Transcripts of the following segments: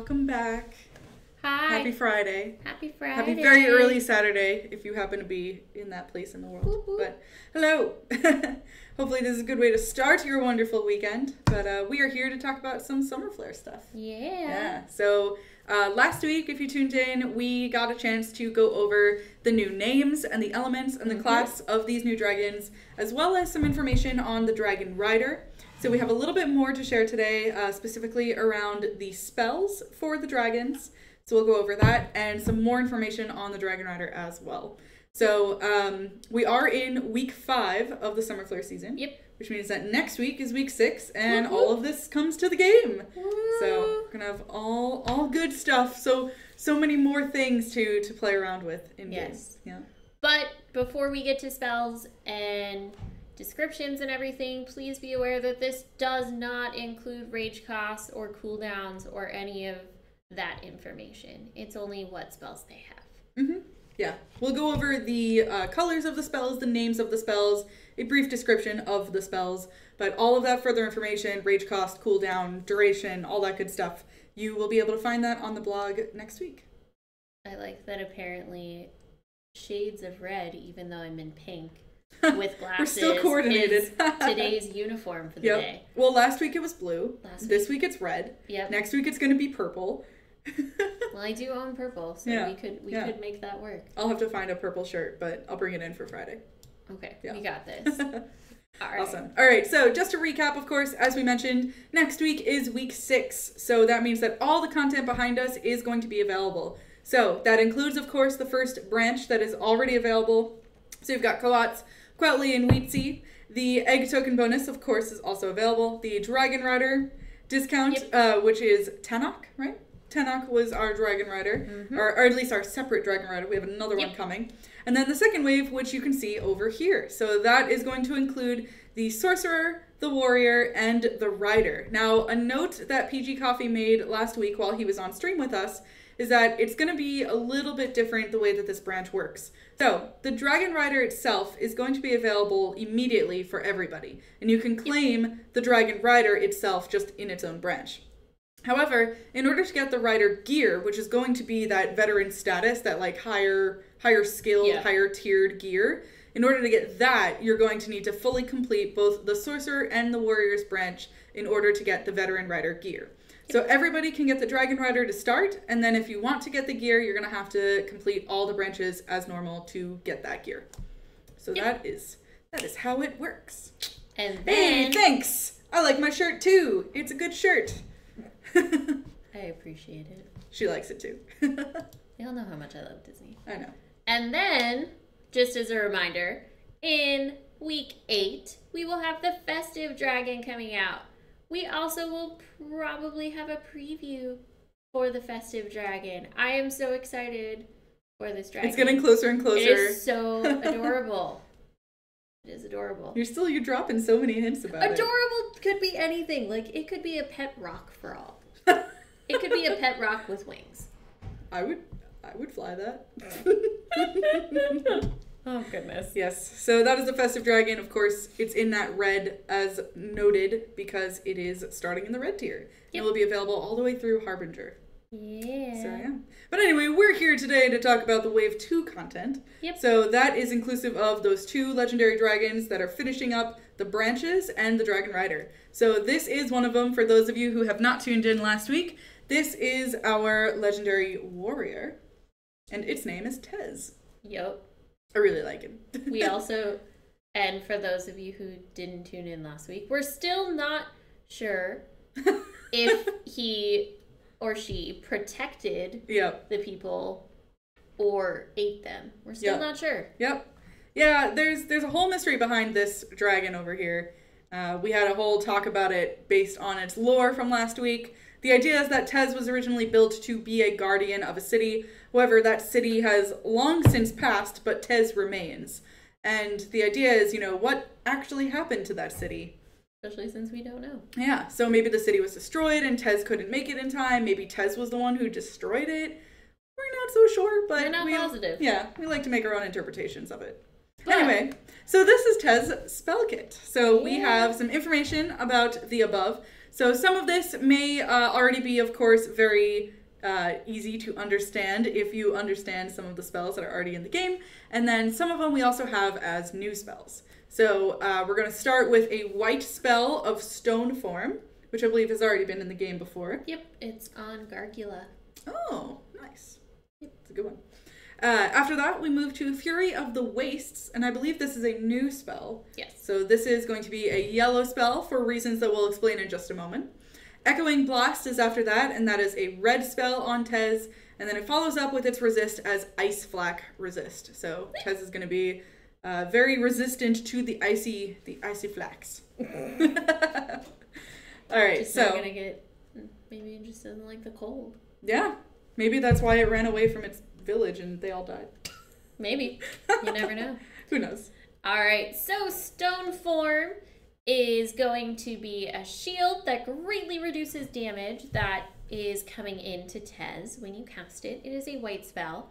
welcome back. Hi. Happy Friday. Happy Friday. Happy very early Saturday if you happen to be in that place in the world. Whoop, whoop. But hello. Hopefully this is a good way to start your wonderful weekend. But we are here to talk about some Summerflare stuff. Yeah. So last week, if you tuned in, we got a chance to go over the new names and the elements and the class of these new dragons, as well as some information on the Dragon Rider. So we have a little bit more to share today, specifically around the spells for the dragons. So we'll go over that and some more information on the Dragon Rider as well. So we are in week 5 of the Summerflare season. Yep. Which means that next week is week 6 and all of this comes to the game. So we're gonna have all good stuff. So many more things to play around with in games. Yeah. But before we get to spells and descriptions and everything, please be aware that this does not include rage costs or cooldowns or any of that information. It's only what spells they have. Yeah, we'll go over the colors of the spells, the names of the spells, a brief description of the spells, but all of that further information, rage cost, cooldown, duration, all that good stuff, you will be able to find that on the blog next week. I like that apparently shades of red, even though I'm in pink, with glasses, we're still coordinated. Is today's uniform for the day. Well, last week it was blue. This week it's red. Yep. Next week it's going to be purple. Well, I do own purple, so we could make that work. I'll have to find a purple shirt, but I'll bring it in for Friday. Okay, we got this. All right. Awesome. All right, so just to recap, of course, as we mentioned, next week is week 6. So that means that all the content behind us is going to be available. So that includes, of course, the first branch that is already available. So you've got Coats, Queltly, and Wheatsea. The egg token bonus, of course, is also available. The Dragon Rider discount, which is Tenok, right? Tenok was our Dragon Rider, or at least our separate Dragon Rider. We have another one coming. And then the second wave, which you can see over here. So that is going to include the Sorcerer, the Warrior, and the Rider. Now, a note that PG Coffee made last week while he was on stream with us is that it's going to be a little bit different the way that this branch works. So, the Dragon Rider itself is going to be available immediately for everybody. And you can claim the Dragon Rider itself just in its own branch. However, in order to get the Rider gear, which is going to be that veteran status, that like higher skilled, higher tiered gear, in order to get that, you're going to need to fully complete both the Sorcerer and the Warrior's branch in order to get the Veteran Rider gear. So everybody can get the Dragon Rider to start, and then if you want to get the gear, you're going to have to complete all the branches as normal to get that gear. So that is how it works. And then... Hey, thanks! I like my shirt too! It's a good shirt! I appreciate it. She likes it too. Y'all know how much I love Disney. I know. And then, just as a reminder, in week 8, we will have the Festive Dragon coming out. We also will probably have a preview for the Festive Dragon. I am so excited for this dragon. It's getting closer and closer. It is so adorable. It is adorable. You're dropping so many hints about it. Adorable could be anything. Like, it could be a pet rock for all. It could be a pet rock with wings. I would fly that. Oh, goodness. Yes. So that is the Festive Dragon. Of course, it's in that red as noted because it is starting in the red tier. It will be available all the way through Harbinger. Yeah. So, yeah. But anyway, we're here today to talk about the Wave 2 content. Yep. So that is inclusive of those 2 legendary dragons that are finishing up the branches and the Dragon Rider. So this is one of them for those of you who have not tuned in last week. This is our legendary warrior, and its name is Tez. Yep. I really like him. We also, and for those of you who didn't tune in last week, we're still not sure if he or she protected the people or ate them. We're still not sure. Yep. Yeah, there's a whole mystery behind this dragon over here. We had a whole talk about it based on its lore from last week. The idea is that Tez was originally built to be a guardian of a city. However, that city has long since passed, but Tez remains. And the idea is, what actually happened to that city? Especially since we don't know. Yeah, so maybe the city was destroyed and Tez couldn't make it in time. Maybe Tez was the one who destroyed it. We're not so sure, but we're not positive. Yeah, we like to make our own interpretations of it. But anyway, so this is Tez's spell kit. So we have some information about the above. So some of this may already be, of course, very easy to understand if you understand some of the spells that are already in the game. And then some of them we also have as new spells. So we're going to start with a white spell of Stone Form, which I believe has already been in the game before. Yep, it's on Gargula. Oh, nice. It's a good one. After that, we move to Fury of the Wastes, and I believe this is a new spell. Yes. So this is going to be a yellow spell for reasons that we'll explain in just a moment. Echoing Blast is after that, and that is a red spell on Tez, and then it follows up with its resist as Ice Flak Resist. So Tez is going to be very resistant to the icy flaks. All right, just so not gonna get. Maybe it just doesn't like the cold. Yeah, maybe that's why it ran away from its village and they all died. Maybe. You never know. Who knows? All right, so Stone Form is going to be a shield that greatly reduces damage that is coming into Tez when you cast it. It is a white spell.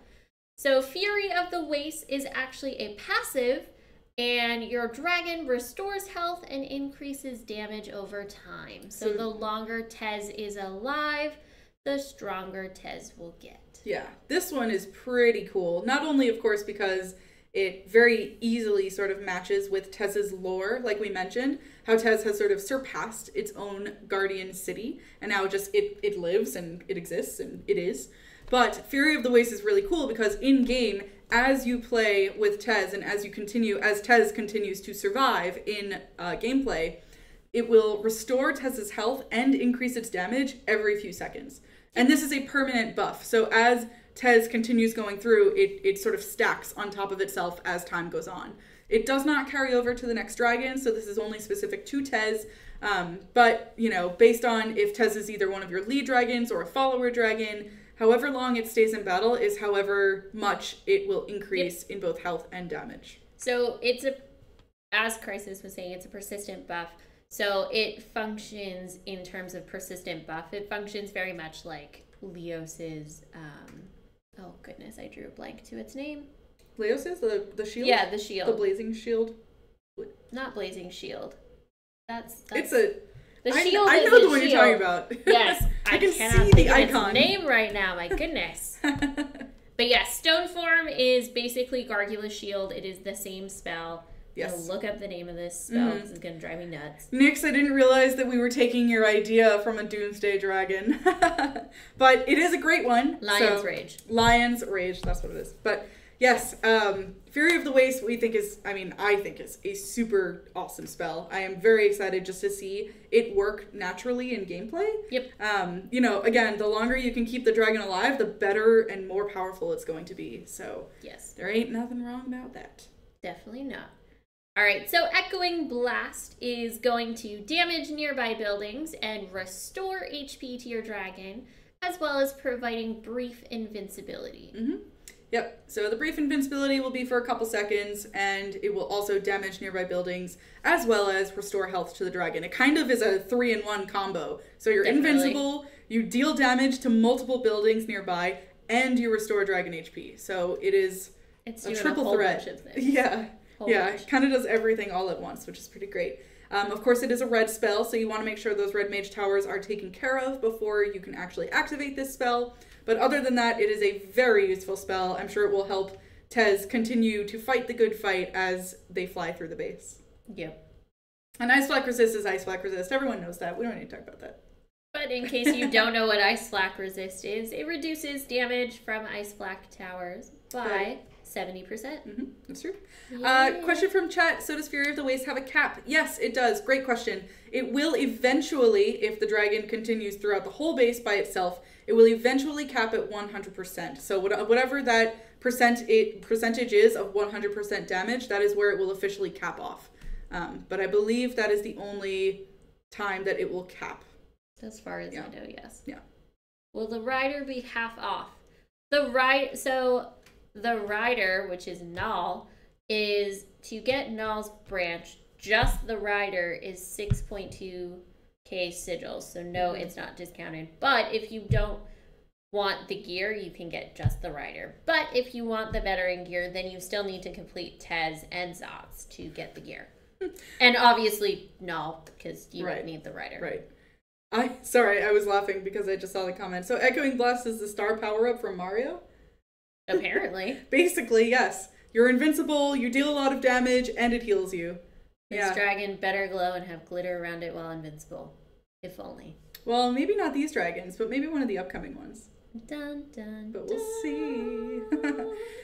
So Fury of the Waste is actually a passive, and your dragon restores health and increases damage over time. So the longer Tez is alive, the stronger Tez will get. Yeah, this one is pretty cool. Not only, of course, because it very easily sort of matches with Tez's lore, like we mentioned, how Tez has sort of surpassed its own guardian city, and now just it lives and it exists and it is. But Fury of the Waste is really cool because in-game, as you play with Tez and as Tez continues to survive in gameplay, it will restore Tez's health and increase its damage every few seconds. And this is a permanent buff. So as Tez continues going through, it sort of stacks on top of itself as time goes on. It does not carry over to the next dragon, so this is only specific to Tez. But, you know, based on if Tez is either one of your lead dragons or a follower dragon, however long it stays in battle is however much it will increase in both health and damage. So it's as Crisis was saying, it's a persistent buff. So it functions in terms of persistent buff. It functions very much like Leos's, oh goodness, I drew a blank to its name. Leos's? The shield? Yeah, the shield. The blazing shield? Not blazing shield. That's it's a... The shield I is know the the one shield. you're talking about. Yes, I can cannot see think the of icon. its name right now, my goodness. But yes, Stone Form is basically Gargula's shield. It is the same spell. Yes. Look up the name of this spell. This is going to drive me nuts. Nix, I didn't realize that we were taking your idea from a Doomsday Dragon. But it is a great one. Lion's Rage. Lion's Rage, that's what it is. But yes, Fury of the Waste I think is a super awesome spell. I am very excited just to see it work naturally in gameplay. Yep. You know, again, the longer you can keep the dragon alive, the better and more powerful it's going to be. So yes, there ain't nothing wrong about that. Definitely not. All right, so Echoing Blast is going to damage nearby buildings and restore HP to your dragon, as well as providing brief invincibility. Mm-hmm. Yep, so the brief invincibility will be for a couple seconds, and it will also damage nearby buildings, as well as restore health to the dragon. It kind of is a 3-in-1 combo. So you're invincible, you deal damage to multiple buildings nearby, and you restore dragon HP. So it's a triple threat. Yeah. Yeah, it kind of does everything all at once, which is pretty great. Of course, it is a red spell, so you want to make sure those red mage towers are taken care of before you can actually activate this spell. But other than that, it is a very useful spell. I'm sure it will help Tez continue to fight the good fight as they fly through the base. Yep. And Ice Flak Resist is Ice Flak Resist. Everyone knows that. We don't need to talk about that. But in case you don't know what Ice Flak Resist is, it reduces damage from Ice Flak towers by 70%. Mm-hmm. That's true. Yeah. Question from chat. So does Fury of the Waste have a cap? Yes, it does. Great question. It will eventually, if the dragon continues throughout the whole base by itself, it will eventually cap at 100%. So whatever that percentage is of 100% damage, that is where it will officially cap off. But I believe that is the only time that it will cap. As far as I know, yes. Yeah. Will the rider be half off? The rider, which is Null, is to get Null's branch, just the rider is 6.2k sigils. So no, it's not discounted. But if you don't want the gear, you can get just the rider. But if you want the veteran gear, then you still need to complete Tez and Zots to get the gear. And obviously Null, because you don't need the rider. Right. Sorry, I was laughing because I just saw the comment. So Echoing Blast is the star power-up from Mario? Apparently. Basically, yes. You're invincible, you deal a lot of damage, and it heals you. This dragon better glow and have glitter around it while invincible. If only. Well, maybe not these dragons, but maybe one of the upcoming ones. Dun, dun, but we'll see.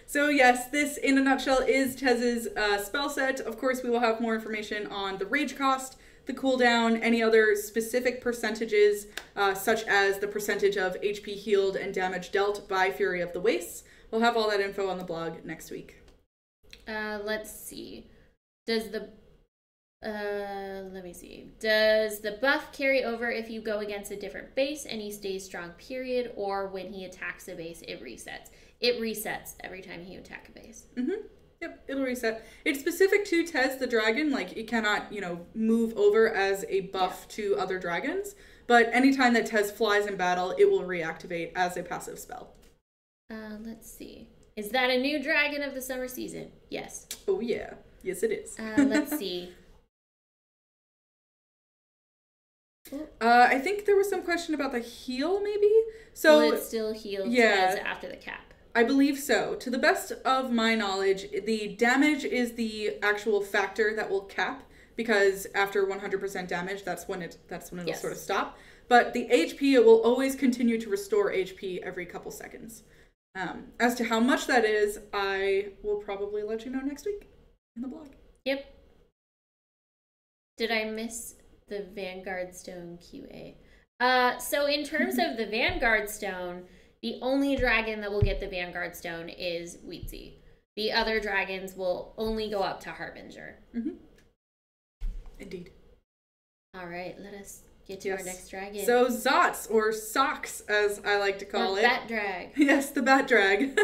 So yes, this in a nutshell is Tez's spell set. Of course, we will have more information on the rage cost, the cooldown, any other specific percentages, such as the percentage of HP healed and damage dealt by Fury of the Wastes. We'll have all that info on the blog next week. Let's see. Does the let me see. Does the buff carry over if you go against a different base and he stays strong, period, or when he attacks a base, it resets? It resets every time you attack a base. Mm-hmm. Yep, it'll reset. It's specific to Tez the dragon. Like, it cannot, move over as a buff to other dragons. But anytime that Tez flies in battle, it will reactivate as a passive spell. Let's see. Is that a new dragon of the summer season? Yes. Oh, yeah. Yes, it is. Let's see. I think there was some question about the heal, maybe? So will it still heal Tez after the cap? I believe so. To the best of my knowledge, the damage is the actual factor that will cap, because after 100% damage, that's when it'll sort of stop. But the HP, it will always continue to restore HP every couple seconds. As to how much that is, I will probably let you know next week in the blog. Yep. Did I miss the Vanguard Stone QA? So in terms of the Vanguard Stone, the only dragon that will get the Vanguard Stone is Weetzie. The other dragons will only go up to Harbinger. Mm-hmm. Indeed. All right, let us get to our next dragon. So Zots, or Socks, as I like to call it. The Bat Drag. Yes, the Bat Drag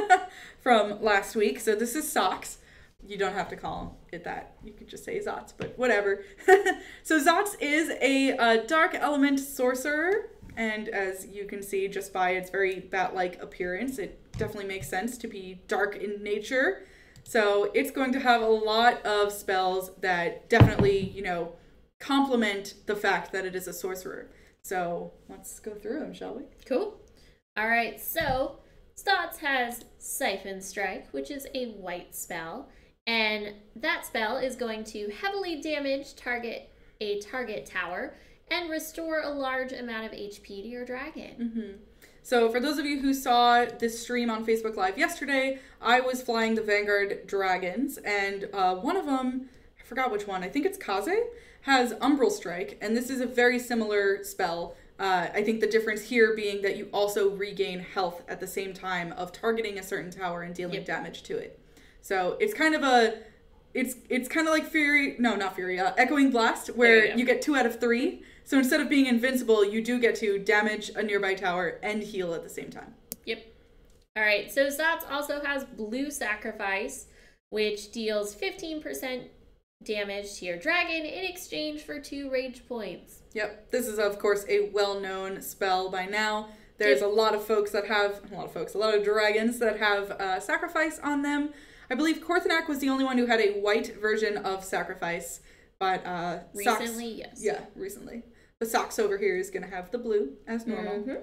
from last week. So this is Socks. You don't have to call it that. You could just say Zots, but whatever. So Zots is a dark element sorcerer. And as you can see just by its very bat-like appearance, it definitely makes sense to be dark in nature. So it's going to have a lot of spells that definitely, complement the fact that it is a sorcerer. So let's go through them, shall we? Cool. All right, so Zots has Siphon Strike, which is a white spell. And that spell is going to heavily damage a target tower and restore a large amount of HP to your dragon. Mm-hmm. So for those of you who saw this stream on Facebook Live yesterday, I was flying the Vanguard dragons, and one of them, I forgot which one, I think it's Kaze, has Umbral Strike, and this is a very similar spell. I think the difference here being that you also regain health at the same time of targeting a certain tower and dealing damage to it. So it's kind of it's kind of like Echoing Blast, where you get 2 out of 3. So instead of being invincible, you do get to damage a nearby tower and heal at the same time. Yep. All right, so Zots also has Blue Sacrifice, which deals 15% damage to your dragon in exchange for 2 rage points. Yep, this is of course a well-known spell by now. There's a lot of dragons that have Sacrifice on them. I believe Korthanak was the only one who had a white version of Sacrifice, but recently, Socks, yes. Yeah, recently. The Socks over here is going to have the blue as normal. Mm-hmm.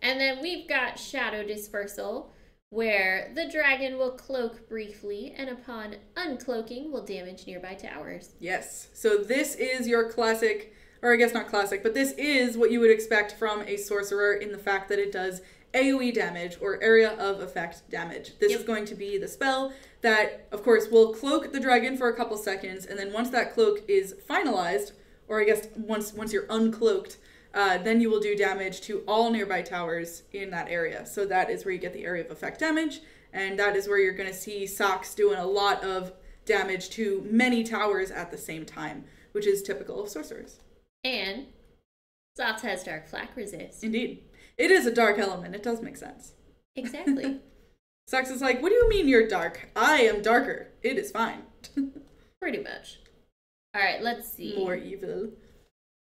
And then we've got Shadow Dispersal, where the dragon will cloak briefly, and upon uncloaking will damage nearby towers. Yes, so this is your classic, or I guess not classic, but this is what you would expect from a sorcerer in the fact that it does AoE damage, or area of effect damage. This is going to be the spell that, of course, will cloak the dragon for a couple seconds, and then once that cloak is finalized, or I guess once you're uncloaked, then you will do damage to all nearby towers in that area. So that is where you get the area of effect damage, and that is where you're going to see Socks doing a lot of damage to many towers at the same time, which is typical of sorcerers. And Zots has Dark Flak Resist. Indeed. It is a dark element. It does make sense. Exactly. Socks is like, what do you mean you're dark? I am darker. It is fine. Pretty much. All right, let's see. More evil.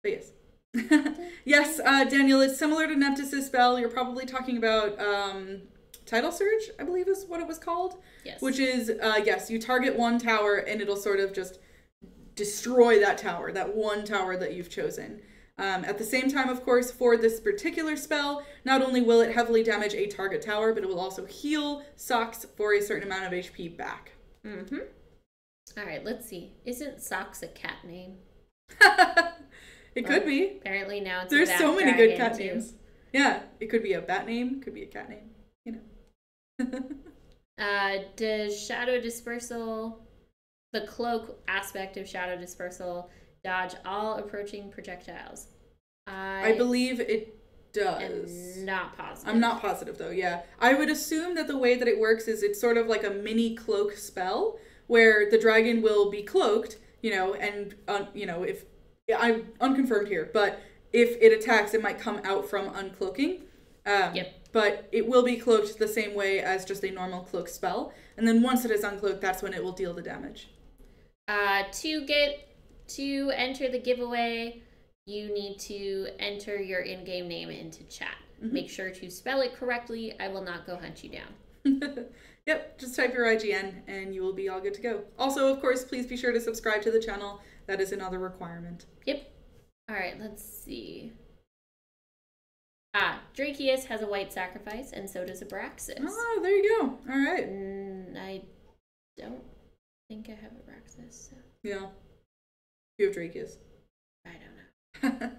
But yes. Yes, Daniel, it's similar to Nemesis' spell. You're probably talking about Tidal Surge, I believe is what it was called. Yes. Which is, yes, you target one tower and it'll sort of just destroy that tower, that one tower that you've chosen. At the same time, of course, for this particular spell, not only will it heavily damage a target tower, but it will also heal Socks for a certain amount of HP back. Mm-hmm. All right, let's see. Isn't Socks a cat name? It could be. Apparently now it's There's a bat so many good cat too. names. Yeah, it could be a bat name, could be a cat name, you know. Does Shadow Dispersal, the cloak aspect of Shadow Dispersal, dodge all approaching projectiles? I believe it does. I'm not positive. I'm not positive though, yeah. I would assume that the way that it works is it's sort of like a mini cloak spell where the dragon will be cloaked, you know, and, you know, if, I'm unconfirmed here, but if it attacks, it might come out from uncloaking. Yep. But it will be cloaked the same way as just a normal cloak spell. And then once it is uncloaked, that's when it will deal the damage. To enter the giveaway, you need to enter your in-game name into chat. Mm-hmm. Make sure to spell it correctly. I will not go hunt you down. Yep, just type your IGN and you will be all good to go. Also, of course, please be sure to subscribe to the channel. That is another requirement. Yep. All right, let's see. Drakeus has a white sacrifice, and so does Abraxas. Oh, there you go. All right. I don't think I have Abraxas. So. Yeah. You have Drakeus. I don't know.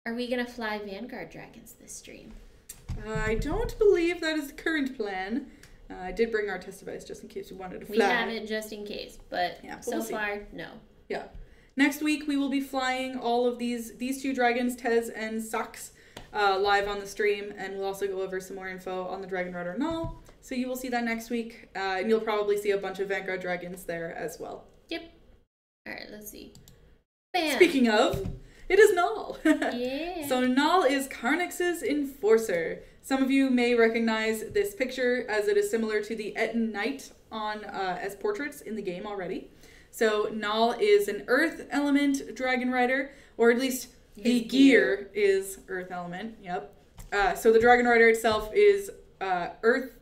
Are we going to fly Vanguard Dragons this stream? I don't believe that is the current plan. I did bring our test device just in case you wanted to fly. We have it just in case, but yeah, so far, no. Yeah. Next week, we will be flying all of these two dragons, Tez and Socks, live on the stream, and we'll also go over some more info on the Dragon Rider Null. So you will see that next week, and you'll probably see a bunch of Vanguard Dragons there as well. Yep. All right, let's see. Bam! Speaking of, it is Null. Yeah. So Null is Karnix's Enforcer. Some of you may recognize this picture as it is similar to the Etten Knight on as portraits in the game already. So Null is an Earth Element Dragon Rider, or at least the gear is Earth Element. Yep. So the Dragon Rider itself is element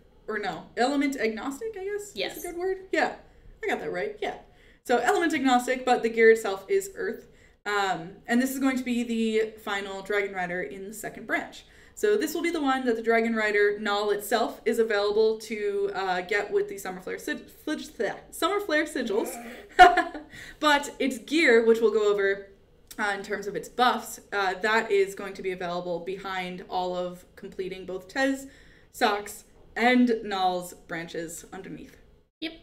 agnostic, I guess? Yes. That's a good word? Yeah. I got that right. Yeah. So element agnostic, but the gear itself is Earth. And this is going to be the final Dragon Rider in the second branch. So this will be the one that the Dragon Rider Null itself is available to get with the Summerflare sigils. But its gear, which we'll go over in terms of its buffs, that is going to be available behind all of completing both Tez, Socks, and Null's branches underneath. Yep.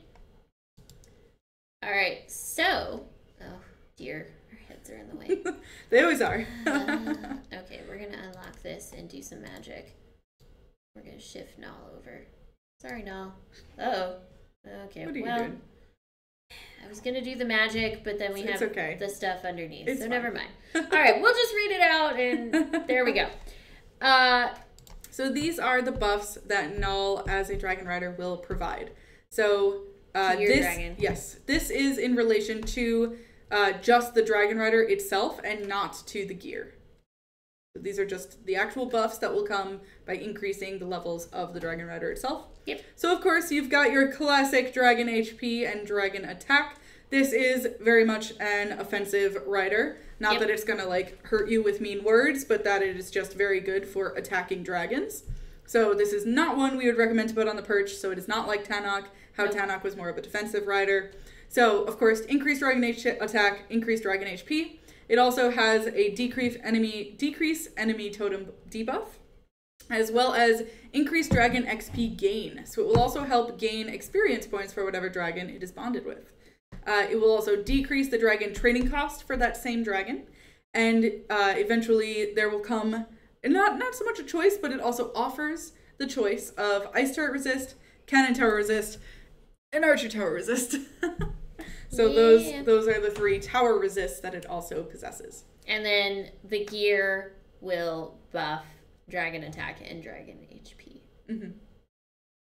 All right, so... Oh, dear. Are in the way. They always are. Okay, we're gonna unlock this and do some magic. We're gonna shift Null over. Sorry, Null. Uh-oh. Okay, what are you doing? I was gonna do the magic, but then we have the stuff underneath, so never mind. All right, we'll just read it out, and there we go. So these are the buffs that Null as a Dragon Rider will provide. So this is in relation to just the Dragon Rider itself and not to the gear. So these are just the actual buffs that will come by increasing the levels of the Dragon Rider itself. Yep. So of course you've got your classic Dragon HP and Dragon Attack. This is very much an offensive rider. Not that it's gonna like hurt you with mean words, but that it is just very good for attacking dragons. So this is not one we would recommend to put on the perch, so it is not like Tanakh, how Tanakh was more of a defensive rider. So, of course, increased Dragon attack, increased Dragon HP. It also has a decrease enemy totem debuff, as well as increased Dragon XP gain. So it will also help gain experience points for whatever dragon it is bonded with. It will also decrease the dragon training cost for that same dragon. And eventually there will come, not so much a choice, but it also offers the choice of Ice Turret Resist, Cannon Tower Resist, and Archer Tower Resist. So those are the 3 tower resists that it also possesses. And then the gear will buff Dragon Attack and Dragon HP. Mm-hmm.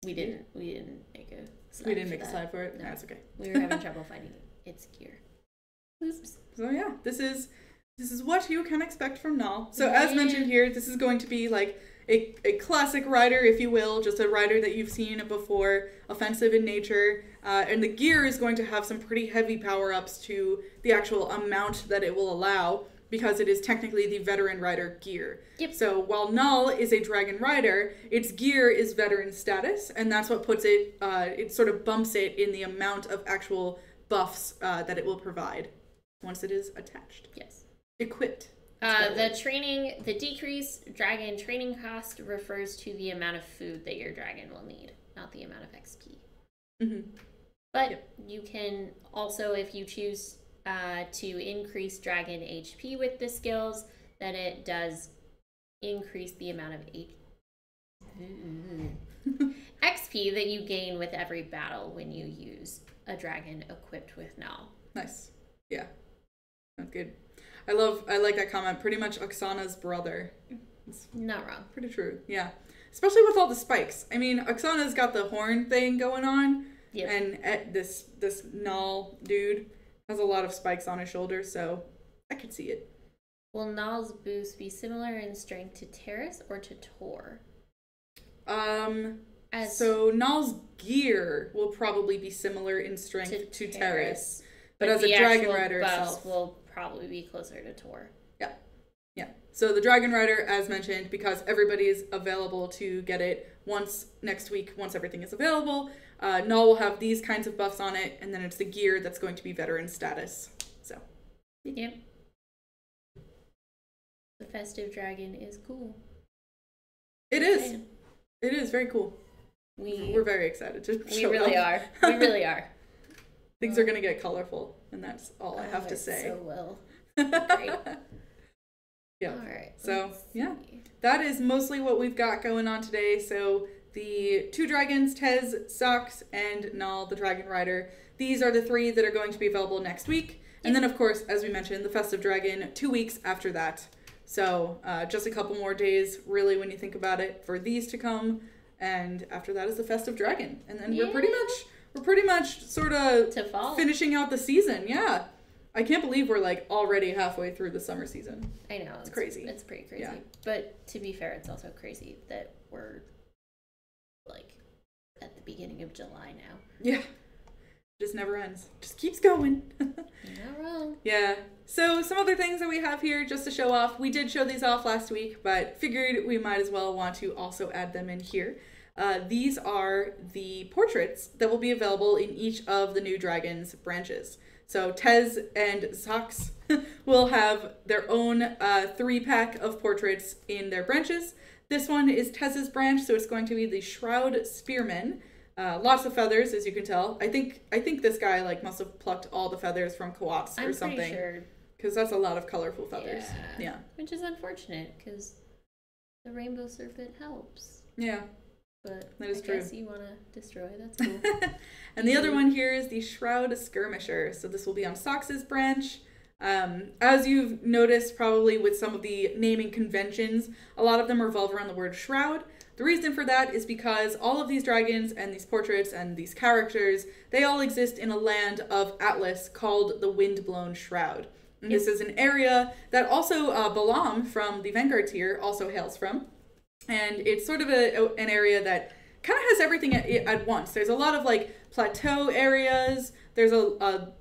We didn't make a slide. We didn't make a slide for it? No, that's okay. We were having trouble finding its gear. Oops. So yeah, this is what you can expect from Null. So as mentioned here, this is going to be like a classic rider, if you will, just a rider that you've seen before, offensive in nature, and the gear is going to have some pretty heavy power-ups to the actual amount that it will allow, because it is technically the veteran rider gear. Yep. So while Null is a dragon rider, its gear is veteran status, and that's what puts it, it sort of bumps it in the amount of actual buffs that it will provide once it is attached. Yes. Equipped. The decreased dragon training cost refers to the amount of food that your dragon will need, not the amount of XP. Mm-hmm. But you can also, if you choose to increase dragon HP with the skills, then it does increase the amount of XP that you gain with every battle when you use a dragon equipped with Null. Nice. Yeah. That's good. I like that comment. Pretty much Oksana's brother. It's not wrong. Pretty true. Yeah. Especially with all the spikes. I mean, Oksana's got the horn thing going on. Yep. And this Null dude has a lot of spikes on his shoulders, so I could see it. Will Null's boost be similar in strength to Terrace or to Tor? So Null's gear will probably be similar in strength to Terrace. But as a dragon rider itself will probably be closer to Tor. Yeah. So the dragon rider, as mentioned, because everybody is available to get it next week, once everything is available, Null will have these kinds of buffs on it, and then it's the gear that's going to be veteran status. So. Yep. The festive dragon is cool. It is. It is very cool. We're very excited to show We really are. We really are. Things are going to get colorful, and that's all I have to say. So well. Great. Yeah. All right. So, yeah. That is mostly what we've got going on today. So, the 2 dragons, Tez, Sox, and Null, the dragon rider. These are the 3 that are going to be available next week. And then, of course, as we mentioned, the festive dragon 2 weeks after that. So, just a couple more days, really, when you think about it, for these to come. And after that is the festive dragon. And then we're pretty much sort of finishing out the season. Yeah. I can't believe we're like already halfway through the summer season. I know. It's crazy. It's pretty crazy. Yeah. But to be fair, it's also crazy that we're like at the beginning of July now. Yeah. It just never ends. Just keeps going. You're not wrong. Yeah. So some other things that we have here just to show off. We did show these off last week, but figured we might as well want to also add them in here. These are the portraits that will be available in each of the new Dragons branches. So Tez and Sox will have their own 3-pack of portraits in their branches. This one is Tez's branch, so it's going to be the Shroud Spearman. Lots of feathers, as you can tell. I think this guy must have plucked all the feathers from Coats or something. I'm pretty sure. Because that's a lot of colorful feathers. Yeah. Which is unfortunate, because the rainbow serpent helps. Yeah. But that is I true. guess you want to destroy. That's cool. And the other one here is the Shroud Skirmisher. So this will be on Sox's branch. As you've noticed probably with some of the naming conventions, a lot of them revolve around the word shroud. The reason for that is because all of these dragons and these portraits and these characters, they all exist in a land of Atlas called the Windblown Shroud. And this is an area that also Balam from the Vanguard tier also hails from. And it's sort of an area that kind of has everything at once. There's a lot of plateau areas. There's a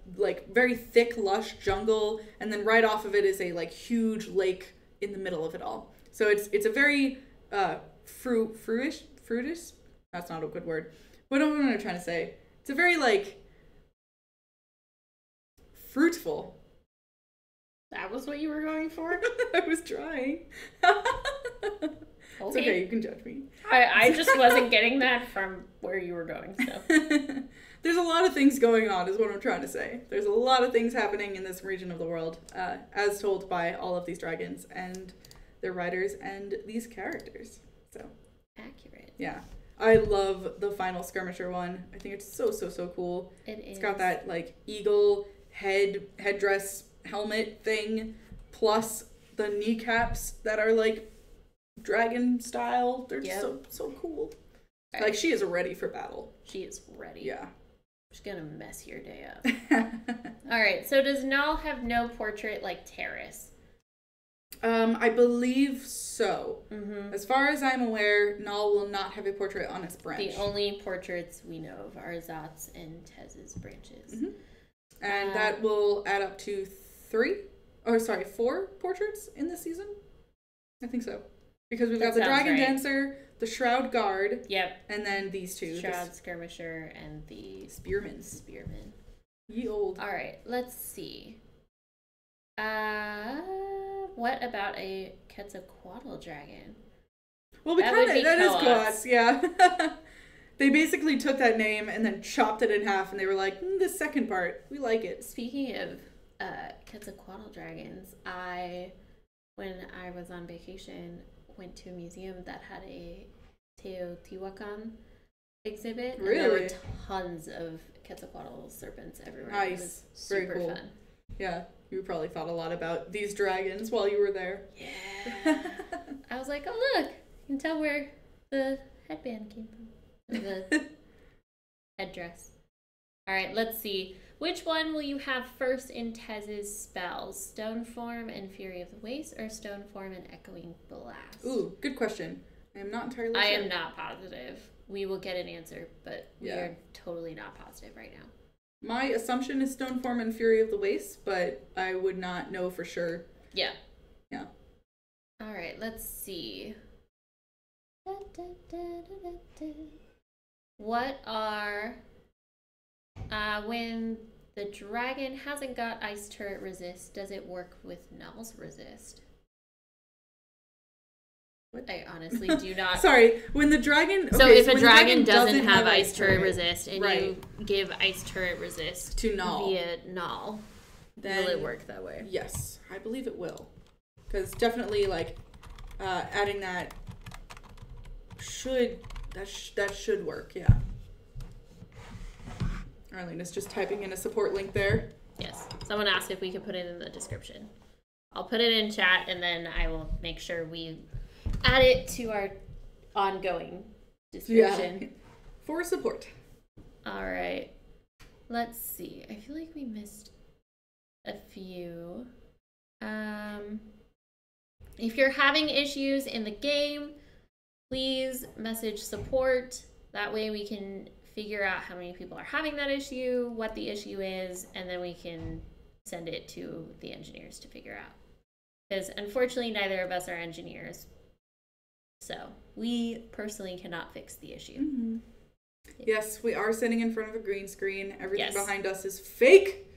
very thick, lush jungle, and then right off of it is a huge lake in the middle of it all. So it's a very fruitish. That's not a good word. What am I trying to say? It's a very fruitful. That was what you were going for? I was trying. It's okay, you can judge me. I just wasn't getting that from where you were going, so. There's a lot of things going on, is what I'm trying to say. There's a lot of things happening in this region of the world, as told by all of these dragons and their riders and these characters. So accurate. Yeah. I love the final skirmisher one. I think it's so cool. It's got that eagle headdress helmet thing, plus the kneecaps that are dragon style. They're so cool. Right. She is ready for battle. She is ready. Yeah. She's gonna mess your day up. Alright, so does Null have no portrait like Terrace? I believe so. Mm-hmm. As far as I'm aware, Null will not have a portrait on its branch. The only portraits we know of are Zot's and Tez's branches. Mm-hmm. And that will add up to 3? 4 portraits in this season. I think so. Because we've got That the sounds Dragon right. Dancer, the Shroud Guard, Yep. and then these two. Shroud Skirmisher and the Spearmen. Ye old. All right, let's see. What about a Quetzalcoatl dragon? Well, that is co-ops. co-ops, yeah. They basically took that name and then chopped it in half, and they were like, the second part, we like it. Speaking of Quetzalcoatl dragons, when I was on vacation, went to a museum that had a Teotihuacan exhibit. Really? And there were tons of Quetzalcoatl serpents everywhere. Nice. It was Very super cool. fun. Yeah, you probably thought a lot about these dragons while you were there. Yeah. I was like, oh look, you can tell where the headband came from. Or the headdress. All right, let's see. Which one will you have first in Tez's spells? Stone Form and Fury of the Waste, or Stone Form and Echoing Blast? Ooh, good question. I am not entirely sure. I am not positive. We will get an answer, but we are totally not positive right now. My assumption is Stone Form and Fury of the Waste, but I would not know for sure. Yeah. Yeah. All right, let's see. What are... when the dragon hasn't got ice turret resist, does it work with Null's resist? What? I honestly do not... Sorry, when the dragon... So okay, if a when the dragon doesn't have ice turret resist, and right, you give ice turret resist to Null via Null, then will it work that way? Yes, I believe it will. Because definitely, like, adding that should work, yeah. Arlene is just typing in a support link there. Yes. Someone asked if we could put it in the description. I'll put it in chat, and then I will make sure we add it to our ongoing description. Yeah. For support. All right. Let's see. I feel like we missed a few. If you're having issues in the game, please message support. That way we can figure out how many people are having that issue, what the issue is, and then we can send it to the engineers to figure out. Because unfortunately, neither of us are engineers. So we personally cannot fix the issue. Mm-hmm. Yes, we are sitting in front of a green screen. Everything Yes. behind us is fake,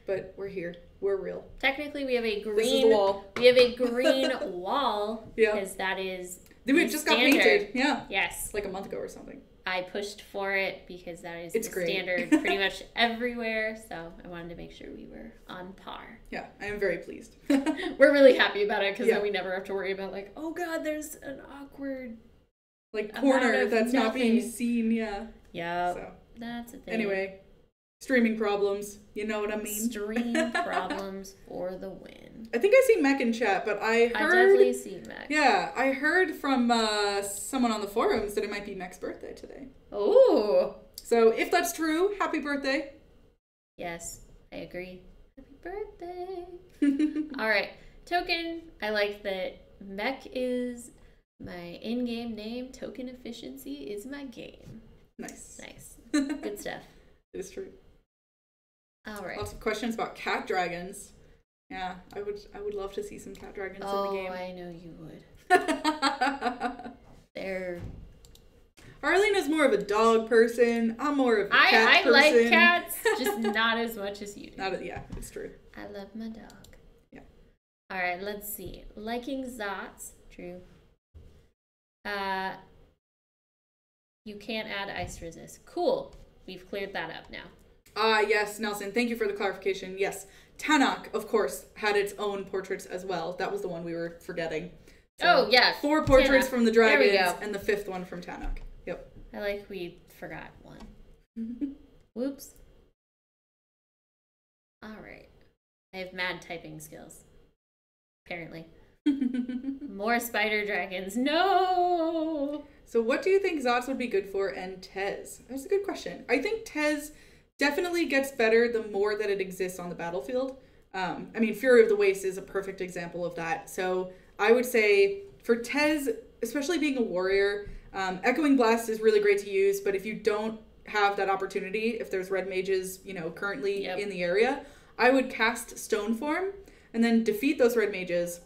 but we're here. We're real. Technically, we have a green. This is the wall. We have a green wall. Yeah. Because that is. We just got painted. Yeah. Yes. Like a month ago or something. I pushed for it because that is It's the great. standard pretty much everywhere. So I wanted to make sure we were on par. Yeah, I am very pleased. We're really happy about it because Yeah. then we never have to worry about like, oh god, there's an awkward Like amount corner of that's not being nothing. seen. Yeah. Yeah, So that's a thing. anyway, streaming problems. You know what I mean? Stream problems for the win. I think I see Mech in chat, but I heard. I definitely see Mac. Yeah, I heard from someone on the forums that it might be Mech's birthday today. Oh. So if that's true, happy birthday. Yes, I agree. Happy birthday. All right. Token, I like that Mech is my in-game name. Token efficiency is my game. Nice. Nice. Good stuff. It is true. All right. Lots of questions about cat dragons. Yeah, I would love to see some cat dragons in the Oh, game. I know you would. They're... Arlene is more of a dog person. I'm more of a cat I person. like cats, just not as much as you do. Yeah, it's true. I love my dog. Yeah. All right, let's see. Liking Zots. True. You can't add ice resist. Cool. We've cleared that up now. Yes, Nelson, thank you for the clarification. Yes, Tanakh, of course, had its own portraits as well. That was the one we were forgetting. So, Oh, yeah. 4 portraits Tanakh. from the There we dragons go. and the 5th one from Tanakh. Yep. I like we forgot one. Whoops. All right. I have mad typing skills. Apparently. More spider dragons. No! So what do you think Zots would be good for and Tez? That's a good question. I think Tez definitely gets better the more that it exists on the battlefield. I mean, Fury of the Waste is a perfect example of that. So I would say for Tez, especially being a warrior, Echoing Blast is really great to use, but if you don't have that opportunity, if there's red mages, currently Yep. in the area, I would cast Stone Form. and then defeat those red mages.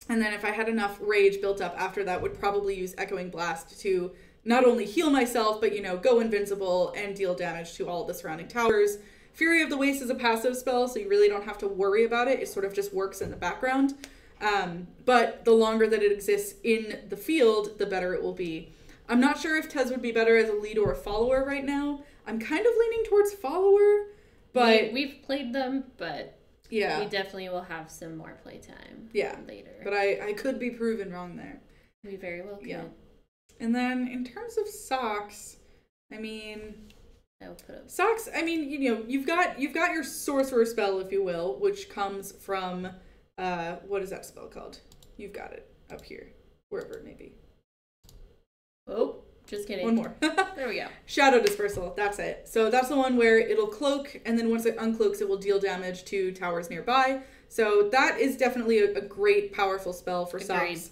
And then if I had enough rage built up after that, would probably use Echoing Blast to not only heal myself, but, go invincible and deal damage to all of the surrounding towers. Fury of the Waste is a passive spell, so you really don't have to worry about it. It sort of just works in the background. But the longer that it exists in the field, the better it will be. I'm not sure if Tez would be better as a lead or a follower right now. I'm kind of leaning towards follower, but... We've played them, but... Yeah. We definitely will have some more playtime later. But I could be proven wrong there. We very well could. Yeah. And then in terms of socks, socks, you've got your sorcerer spell, if you will, which comes from what is that spell called? You've got it up here, wherever it may be. Oh, just kidding. One more. There we go. Shadow Dispersal, that's it. So that's the one where it'll cloak, and then once it uncloaks, it will deal damage to towers nearby. So that is definitely a great, powerful spell for Agreed. socks.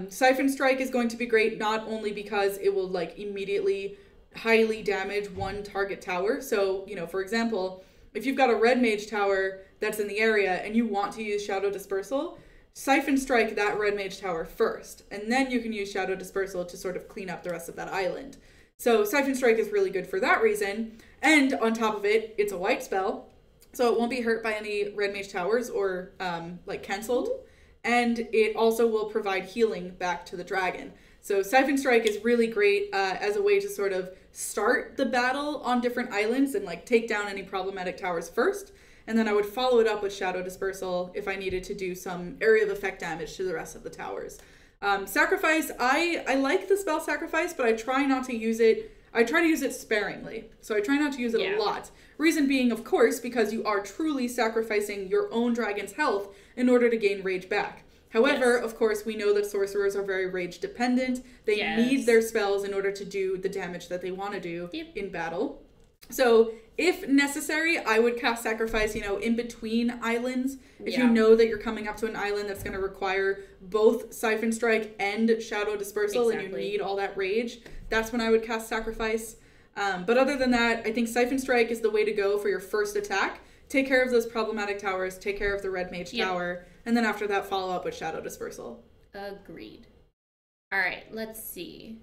Siphon Strike is going to be great, not only because it will immediately highly damage one target tower. So, for example, if you've got a red mage tower that's in the area and you want to use Shadow Dispersal, Siphon Strike that red mage tower first, and then you can use Shadow Dispersal to sort of clean up the rest of that island. So Siphon Strike is really good for that reason, and on top of it, it's a white spell, so it won't be hurt by any red mage towers or cancelled. And it also will provide healing back to the dragon. So Siphon Strike is really great as a way to sort of start the battle on different islands and take down any problematic towers first. And then I would follow it up with Shadow Dispersal if I needed to do some area of effect damage to the rest of the towers. Sacrifice, I like the spell Sacrifice, but I try not to use it. I try to use it sparingly. So I try not to use it a lot. Reason being, of course, because you are truly sacrificing your own dragon's health in order to gain rage back. However, of course, we know that sorcerers are very rage dependent. They need their spells in order to do the damage that they want to do in battle. So if necessary, I would cast Sacrifice, in between islands. If you know that you're coming up to an island that's going to require both Siphon Strike and Shadow Dispersal and you need all that rage, that's when I would cast Sacrifice. But other than that, I think Siphon Strike is the way to go for your first attack. Take care of those problematic towers, take care of the red mage tower, and then after that, follow up with Shadow Dispersal. Agreed. All right, let's see.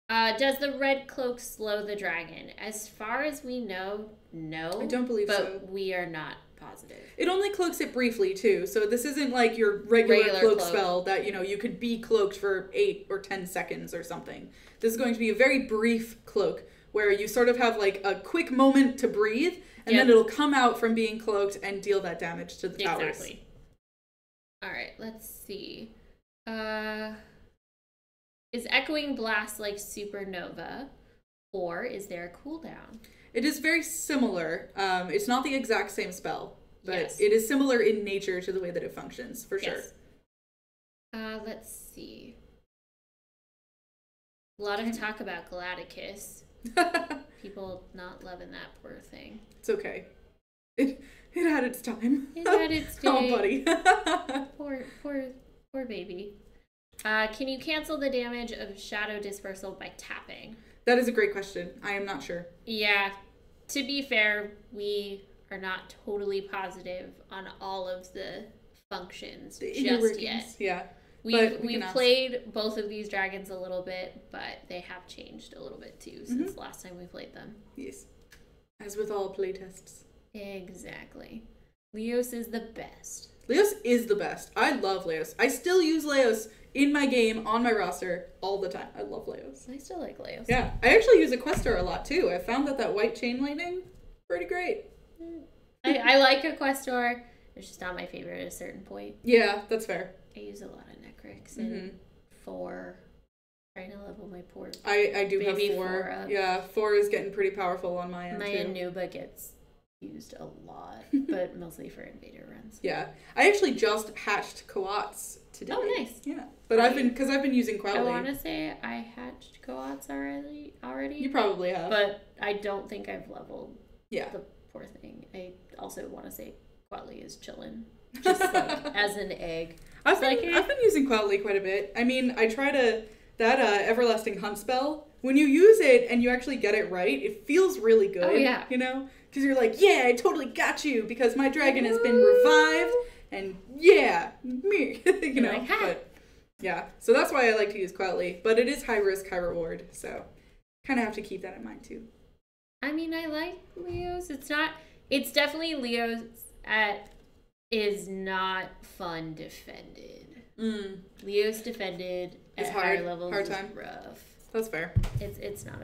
Does the red cloak slow the dragon? As far as we know, no. I don't believe so. But we are not positive. It only cloaks it briefly, too. So this isn't like your regular cloak spell that, you could be cloaked for 8 or 10 seconds or something. This is going to be a very brief cloak where you sort of have a quick moment to breathe, and then it'll come out from being cloaked and deal that damage to the towers. Exactly. All right, let's see. Is Echoing Blast like Supernova, or is there a cooldown? It is very similar. It's not the exact same spell, but it is similar in nature to the way that it functions, for sure. Let's see. A lot of talk about Gladicus. People not loving that poor thing. It's okay. It had its time. It had its day. Oh, buddy. poor baby. Can you cancel the damage of Shadow Dispersal by tapping? That is a great question. I am not sure. Yeah. To be fair, we are not totally positive on all of the functions just yet. Yeah. We've played both of these dragons a little bit, but they have changed a little bit too since the last time we played them. Yes. As with all playtests. Exactly. Leos is the best. Leos is the best. I love Leos. I still use Leos in my game, on my roster, all the time. I love Leos. I still like Leos. Yeah. I actually use Equestor a lot too. I found that white chain lightning, pretty great. I like Equestor. It's just not my favorite at a certain point. Yeah, that's fair. I use a lot of Necrix and 4. Trying to level my poor I do have 4. 4 up. Yeah, 4 is getting pretty powerful on my end my too. Anuba gets used a lot, but mostly for invader runs. Yeah. I actually just hatched Coats today. Oh, nice. Yeah. But I've been using Quelly. I want to say I hatched Coats already. You probably have. But I don't think I've leveled the poor thing. I also want to say Quelly is chillin'. Just as an egg. I've been using Quelly quite a bit. I mean, I try to... That Everlasting Hunt spell, when you use it and you actually get it right, it feels really good. Oh, yeah. Because you're like, yeah, I totally got you because my dragon has been revived and yeah, me, you know. Like, ha. But yeah, so that's why I like to use Quelly. But it is high risk, high reward, so kind of have to keep that in mind too. I mean, I like Leos. It's definitely Leos is not fun defended. Leos defended at higher levels hard time. Is rough. That's fair. It's not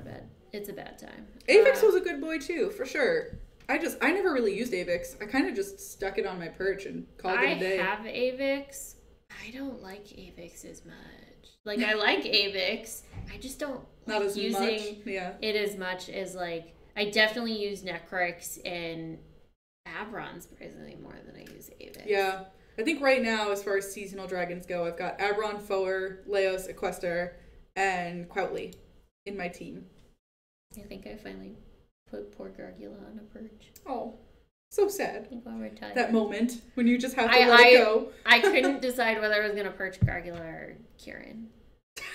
it's a bad time. Avix was a good boy too, for sure. I never really used Avix. I kind of just stuck it on my perch and called it a day. I have Avix. I don't like Avix as much. Like, I like Avix. I just don't not like as using much. it as much as, like, I definitely use Necrix and Abron surprisingly more than I use Avix. Yeah. I think right now, as far as seasonal dragons go, I've got Abron, Foer, Leos, Equester, and Quoutley in my team. I think I finally put poor Gargula on a perch. Oh, so sad. I think while we're tired. That moment when you just have to let it go. I couldn't decide whether I was going to perch Gargula or Kieran.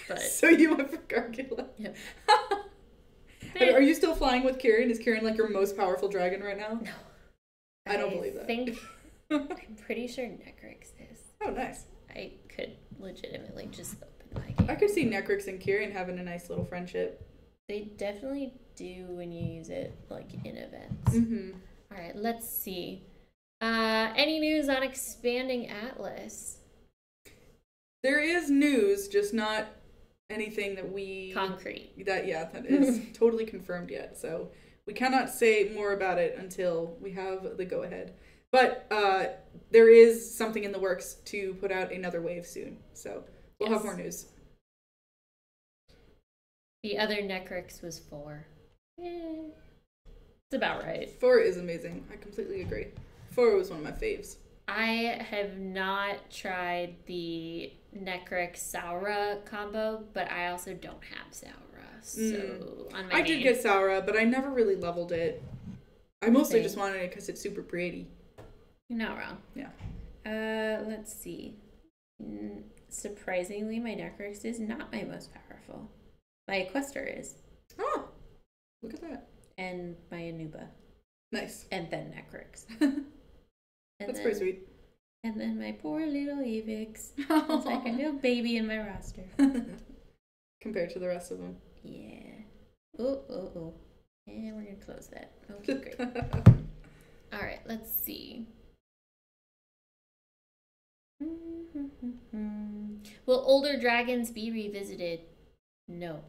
But so you went for Gargula. Yep. Are you still flying with Kieran? Is Kieran like your most powerful dragon right now? No. I don't believe that. I'm pretty sure Necrix is. Oh, nice. I could legitimately just open my game. I could see Necrix and Kieran having a nice little friendship. They definitely do when you use it, like, in events. Mm-hmm. All right, let's see. Any news on expanding Atlas? There is news, just not anything that concrete. That is totally confirmed yet. So we cannot say more about it until we have the go-ahead. But there is something in the works to put out another wave soon. So we'll have more news. The other Necrix was 4. It's about right. 4 is amazing. I completely agree. 4 was one of my faves. I have not tried the Necrix Saura combo, but I also don't have Saura. So on my I did get Saura, but I never really leveled it. I mostly just wanted it because it's super pretty. You're not wrong. Yeah. Let's see. Surprisingly, my Necrix is not my most powerful. My Equester is. Oh, look at that. And my Anuba. Nice. And then Necrix. That's pretty sweet. And then my poor little Avix. It's like a little baby in my roster. Compared to the rest of them. Yeah. Oh. And we're going to close that. Okay, great. All right, let's see. Will older dragons be revisited? No.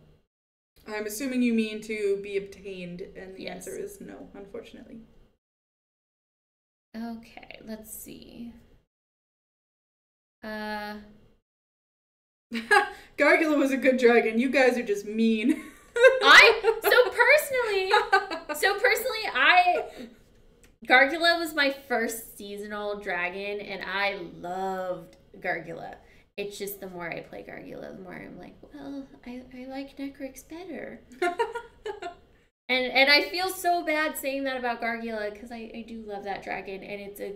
I'm assuming you mean to be obtained, and the Yes. answer is no, unfortunately. Okay, let's see. Gargula was a good dragon. You guys are just mean. Gargula was my first seasonal dragon, and I loved Gargula. It's just the more I play Gargula, the more I'm like, well, I like Necrix better. and I feel so bad saying that about Gargula, because I do love that dragon, and it's a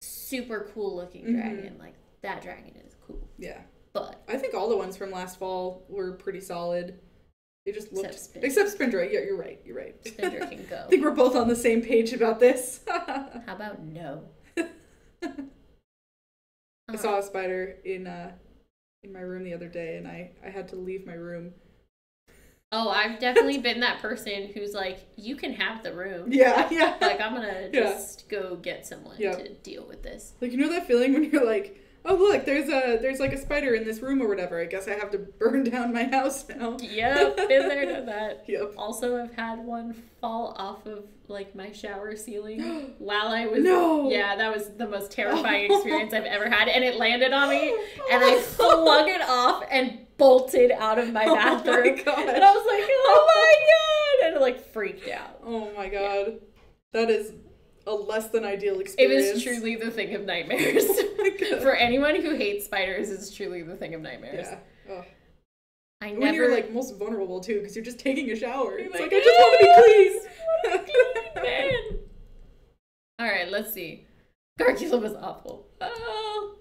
super cool looking dragon. Like, that dragon is cool. Yeah. But I think all the ones from last fall were pretty solid. They just looked... Except Spindra. Yeah, you're right. Spindra can go. I think we're both on the same page about this. How about no? I saw a spider in my room the other day, and I had to leave my room. Oh, I've definitely been that person who's like, you can have the room. Yeah. Like, I'm gonna just go get someone to deal with this. Like, you know that feeling when you're like, oh, look, there's like a spider in this room or whatever. I guess I have to burn down my house now. Yep, been there, done that. Yep. Also, I've had one fall off of, like, my shower ceiling while I was... No! Yeah, that was the most terrifying experience I've ever had. And it landed on me, and I flung it off and bolted out of my bathroom. Oh my God. And I was like, oh my God! And I, like, freaked out. Oh my God. Yeah. That is a less than ideal It experience. was truly the thing of nightmares. Oh my God. For anyone who hates spiders, it's truly the thing of nightmares. Yeah. Oh. When you're, like, most vulnerable, too, because you're just taking a shower. It's like, I just want to be clean. Man. All right, let's see. Gargula was awful. Oh.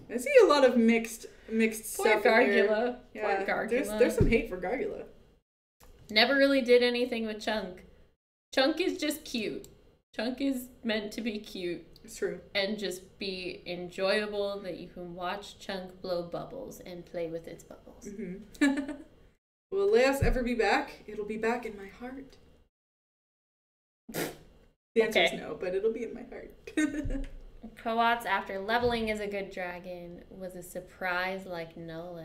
I see a lot of mixed stuff in here. Gargula. Yeah, Poor Gargula. There's some hate for Gargula. Never really did anything with Chunk. Chunk is just cute. Chunk is meant to be cute. It's true. And just be enjoyable, that you can watch Chunk blow bubbles and play with its bubbles. Mm-hmm. Will Leos ever be back? It'll be back in my heart. The answer is no, but it'll be in my heart. Coats, after leveling as a good dragon, was a surprise like Null.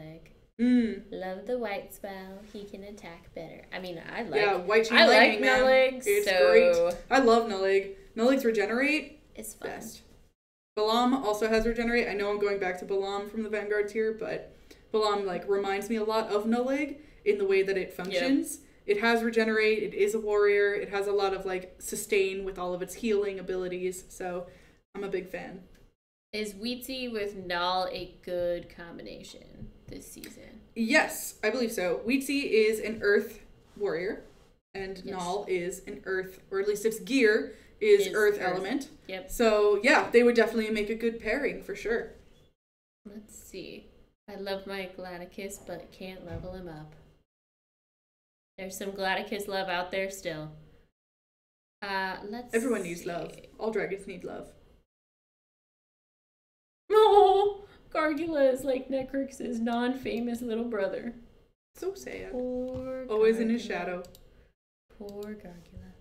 Love the white spell. He can attack better. I mean, white chain lightning, man. Null. It's great. I love Null. Null's regenerate. It's fun. Best. Balam also has regenerate. I know I'm going back to Balam from the Vanguard tier, but Balam reminds me a lot of Null in the way that it functions. Yep. It has regenerate. It is a warrior. It has a lot of sustain with all of its healing abilities. So I'm a big fan. Is Weezy with Null a good combination this season? Yes, I believe so. Weezy is an earth warrior, and Null is an earth, or at least its gear is earth element. Yep. So yeah, they would definitely make a good pairing for sure. Let's see. I love my Gladicus, but can't level him up. There's some Gladicus love out there still. Everyone needs love. All dragons need love. Oh, Gargula is like Necrix's non-famous little brother. So sad. Poor Always Gargula. in his shadow. Poor Gargula.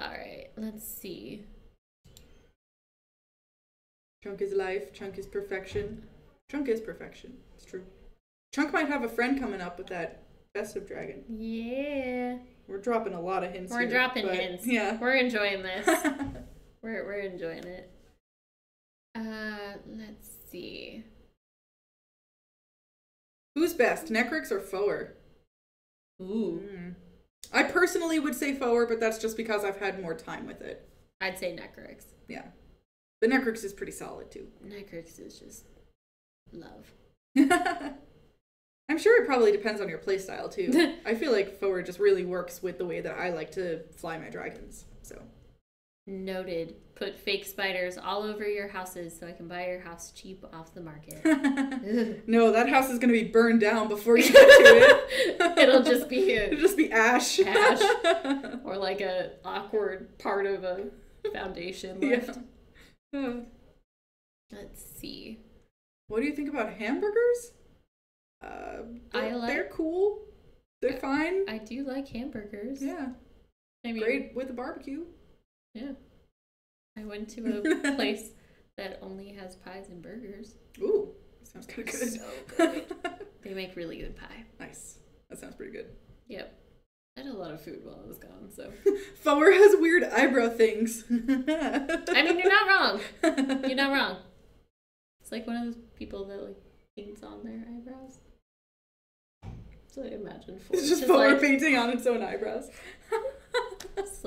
Alright, let's see. Chunk is life. Chunk is perfection. Chunk is perfection. It's true. Chunk might have a friend coming up with that festive dragon. Yeah. We're dropping a lot of hints. We're dropping hints. Yeah. We're enjoying this. We're enjoying it. Let's see. Who's best, Necrix or Foer? Ooh. I personally would say Foer, but that's just because I've had more time with it. I'd say Necrix. Yeah. But Necrix is pretty solid, too. Necrix is just love. I'm sure it probably depends on your playstyle, too. I feel like Foer just really works with the way that I like to fly my dragons, so... Noted. Put fake spiders all over your houses so I can buy your house cheap off the market. No, that house is going to be burned down before you get to it. It'll just be ash. Or a awkward part of a foundation left. Yeah. Let's see. What do you think about hamburgers? They're cool. They're fine. I do like hamburgers. Yeah. I mean, great with a barbecue. Yeah. I went to a place that only has pies and burgers. Ooh, sounds kind of good. So good. They make really good pie. Nice. That sounds pretty good. Yep. I had a lot of food while I was gone, so. Foer has weird eyebrow things. I mean, you're not wrong. You're not wrong. It's like one of those people that paints on their eyebrows. So I imagine It's just Foer painting on its own eyebrows. It's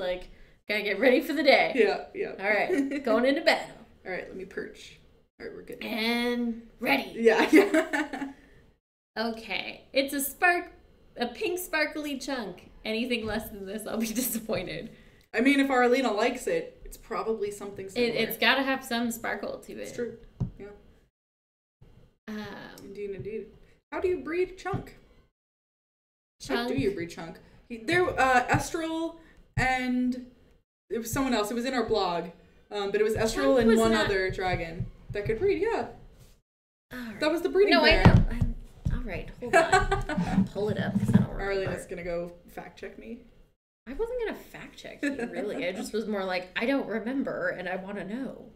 gotta get ready for the day. Yeah. All right, going into battle. All right, let me perch. All right, we're good. And ready. Yeah. Okay, it's a pink sparkly chunk. Anything less than this, I'll be disappointed. I mean, if Arlena likes it, it's probably something similar. It's got to have some sparkle to it. It's true. Yeah. Indeed. How do you breed Chunk? How do you breed Chunk? Estral and it was someone else. It was in our blog, but it was Estral and one other dragon that could breed. Yeah. Right. That was the breeding pair. I know. All right, hold on. Pull it up because I don't remember. Arlena's gonna go fact check me. I wasn't gonna fact check you, really. I just was more I don't remember and I want to know.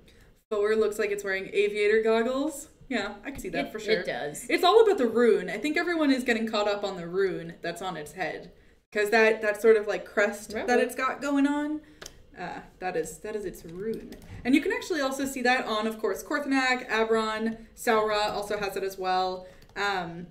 Foer looks like it's wearing aviator goggles. Yeah, I can see that for sure. It does. It's all about the rune. I think everyone is getting caught up on the rune that's on its head. Because that sort of crest that it's got going on, that is its rune. And you can actually also see that on, of course, Korthnak, Abron, Saura also has it as well. And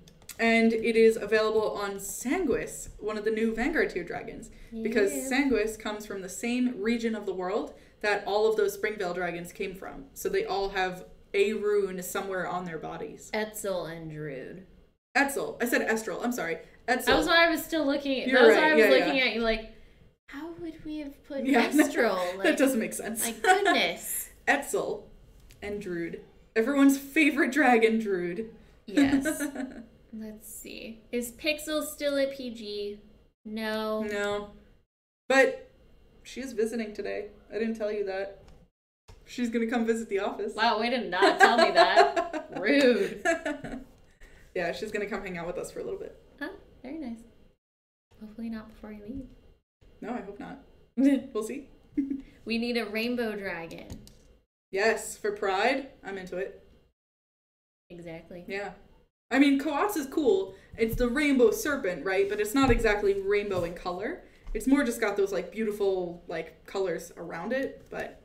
it is available on Sanguis, one of the new Vanguard tier dragons. Because Sanguis comes from the same region of the world that all of those Springvale dragons came from. So they all have a rune somewhere on their bodies. Etzel and Druid. Etzel. I said Estral. I'm sorry. Etzel. That was why I was still looking. You're right. Why I was looking at you how would we have put Estral? That doesn't make sense. My goodness. Etzel and Druid. Everyone's favorite dragon, Druid. Yes. Let's see. Is Pixel still a PG? No. No. But she is visiting today. I didn't tell you that. She's gonna come visit the office. Wow, way to not tell me that. Rude. Yeah, she's gonna come hang out with us for a little bit. Oh, very nice. Hopefully not before you leave. No, I hope not. We'll see. We need a rainbow dragon. Yes, for Pride, I'm into it. Exactly. Yeah. I mean, Coats is cool. It's the rainbow serpent, right? But it's not exactly rainbow in color. It's more just got those, like, beautiful, like, colors around it, but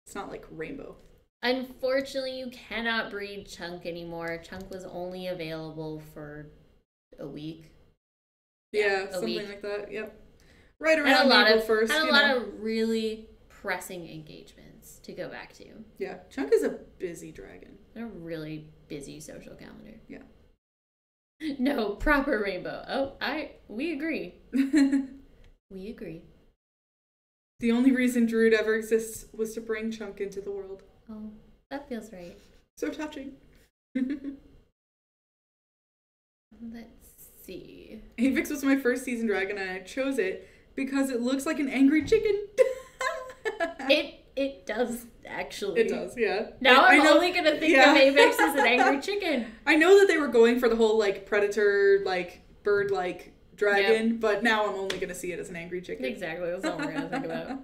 it's not, like, rainbow. Unfortunately, you cannot breed Chunk anymore. Chunk was only available for a week. Yeah, a something week. like that. Yep. Right around April 1st. Had a lot of really pressing engagements to go back to. Yeah, Chunk is a busy dragon. A really busy social calendar. Yeah. No, proper rainbow. Oh, we agree. We agree. The only reason Druid ever exists was to bring Chunk into the world. Oh, that feels right. So touching. Let's see. Avix was my first season dragon, and I chose it because it looks like an angry chicken. It does, actually. It does, yeah. Now I'm know, only going to think of Avix as an angry chicken. I know that they were going for the whole, like, predator, like, bird-like dragon, but now I'm only going to see it as an angry chicken. Exactly, that's all we're going to think about.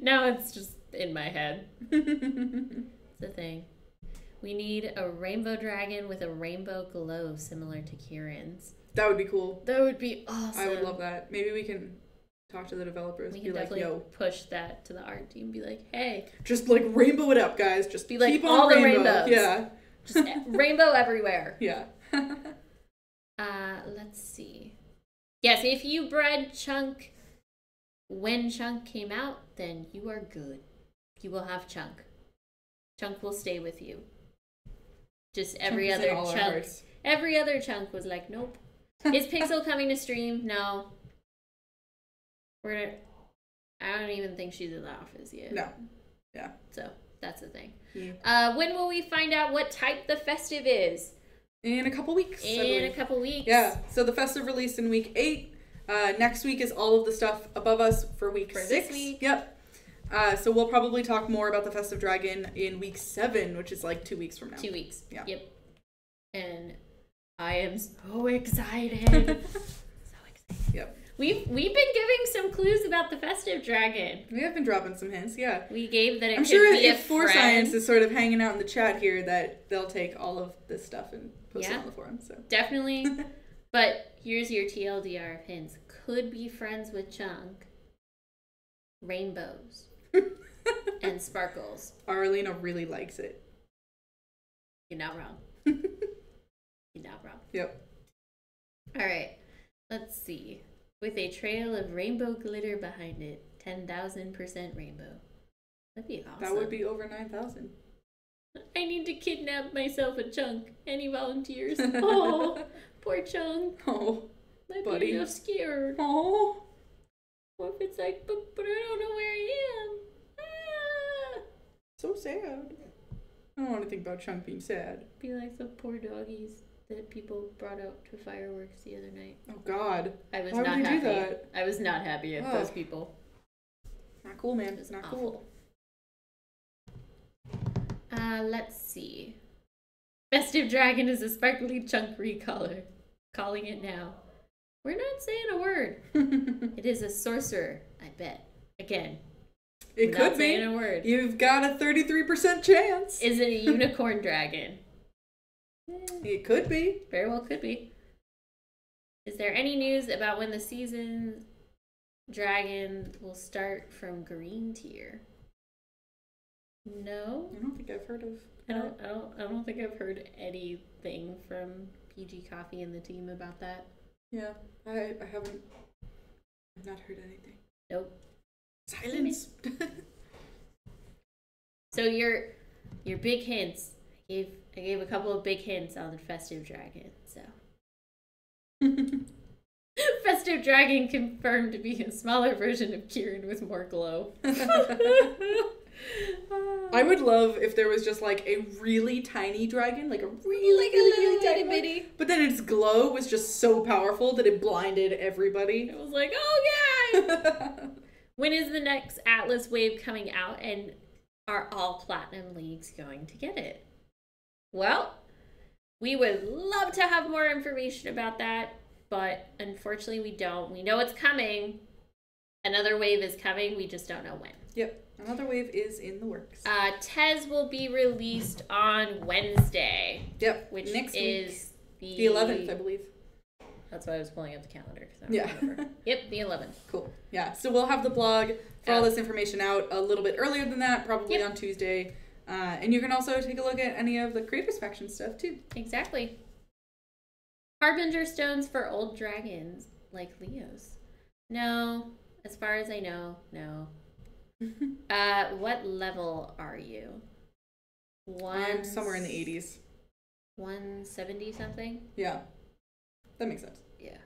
Now it's just in my head. It's a thing. We need a rainbow dragon with a rainbow glow similar to Kieran's. That would be cool. That would be awesome. I would love that. Maybe we can talk to the developers. We be can like, definitely yo, push that to the art team. Be like, hey. just, like, rainbow it up, guys. Just be like, keep all on the rainbow. rainbows. Yeah. Just rainbow everywhere. Yeah. Let's see. Yes, if you bred Chunk when Chunk came out, then you are good. You will have Chunk. Chunk will stay with you. Just every other Chunk. Every other Chunk was like, nope. Is Pixel coming to stream? No. I don't even think she's in the office yet. No. Yeah. So that's the thing. Yeah. When will we find out what type the festive is? In a couple weeks. In a couple weeks. Yeah. So the festive released in week 8. Next week is all of the stuff above us for week 6. This week. Yep. So we'll probably talk more about the festive dragon in week 7, which is like 2 weeks from now. 2 weeks. Yeah. Yep. And I am so excited. So excited. Yep. We've been giving some clues about the festive dragon. We have been dropping some hints, yeah. We gave that it I'm could sure be if a For friend. Science is sort of hanging out in the chat here, that they'll take all of this stuff and post it on the forum. So definitely. But here's your TLDR of hints. Could be friends with Chunk. Rainbows. And sparkles. Arlena really likes it. You're not wrong. You're not wrong. Yep. All right. Let's see. With a trail of rainbow glitter behind it, 10,000% rainbow. That'd be awesome. That would be over 9,000. I need to kidnap myself a Chunk. Any volunteers? Oh, poor Chunk. Oh, My buddy. baby is scared. Oh. What if it's like, but I don't know where I am. Ah. So sad. I don't want to think about Chunk being sad. Be like the poor doggies that people brought out to fireworks the other night. Oh, God. I was Why not would you happy. do that? I was not happy at those people. Not cool, man. It was Not awful. cool. Let's see. Festive Dragon is a sparkly Chunk recolor. Calling it now. We're not saying a word. It is a sorcerer, I bet. Again. It could not be. saying a word. You've got a 33% chance. Is it a unicorn dragon? It could be. Very well could be. Is there any news about when the season dragon will start from green tier? No. I don't think I've heard of. I don't think I've heard anything from PG Coffee and the team about that. Yeah, I haven't. I've not heard anything. Nope. Silence. So your big hints. I gave a couple of big hints on the Festive Dragon. So Festive Dragon confirmed to be a smaller version of Kieran with more glow. I would love if there was just like a really tiny dragon, like a really tiny one, bitty. but then its glow was just so powerful that it blinded everybody. It was like, oh yeah. When is the next Atlas wave coming out, and are all Platinum Leagues going to get it? Well, we would love to have more information about that, but unfortunately we don't. We know it's coming. Another wave is coming. We just don't know when. Yep. Another wave is in the works. Tez will be released on Wednesday. Yep. Which next is week. The 11th, I believe. That's why I was pulling up the calendar. Yeah. Yep, the 11th. Cool. Yeah. So we'll have the blog for all this information out a little bit earlier than that, probably on Tuesday. And you can also take a look at any of the Creators Faction stuff, too. Exactly. Harbinger stones for old dragons, like Leo's. No. As far as I know, no. What level are you? I'm somewhere in the 80s. 170 something? Yeah. That makes sense. Yeah.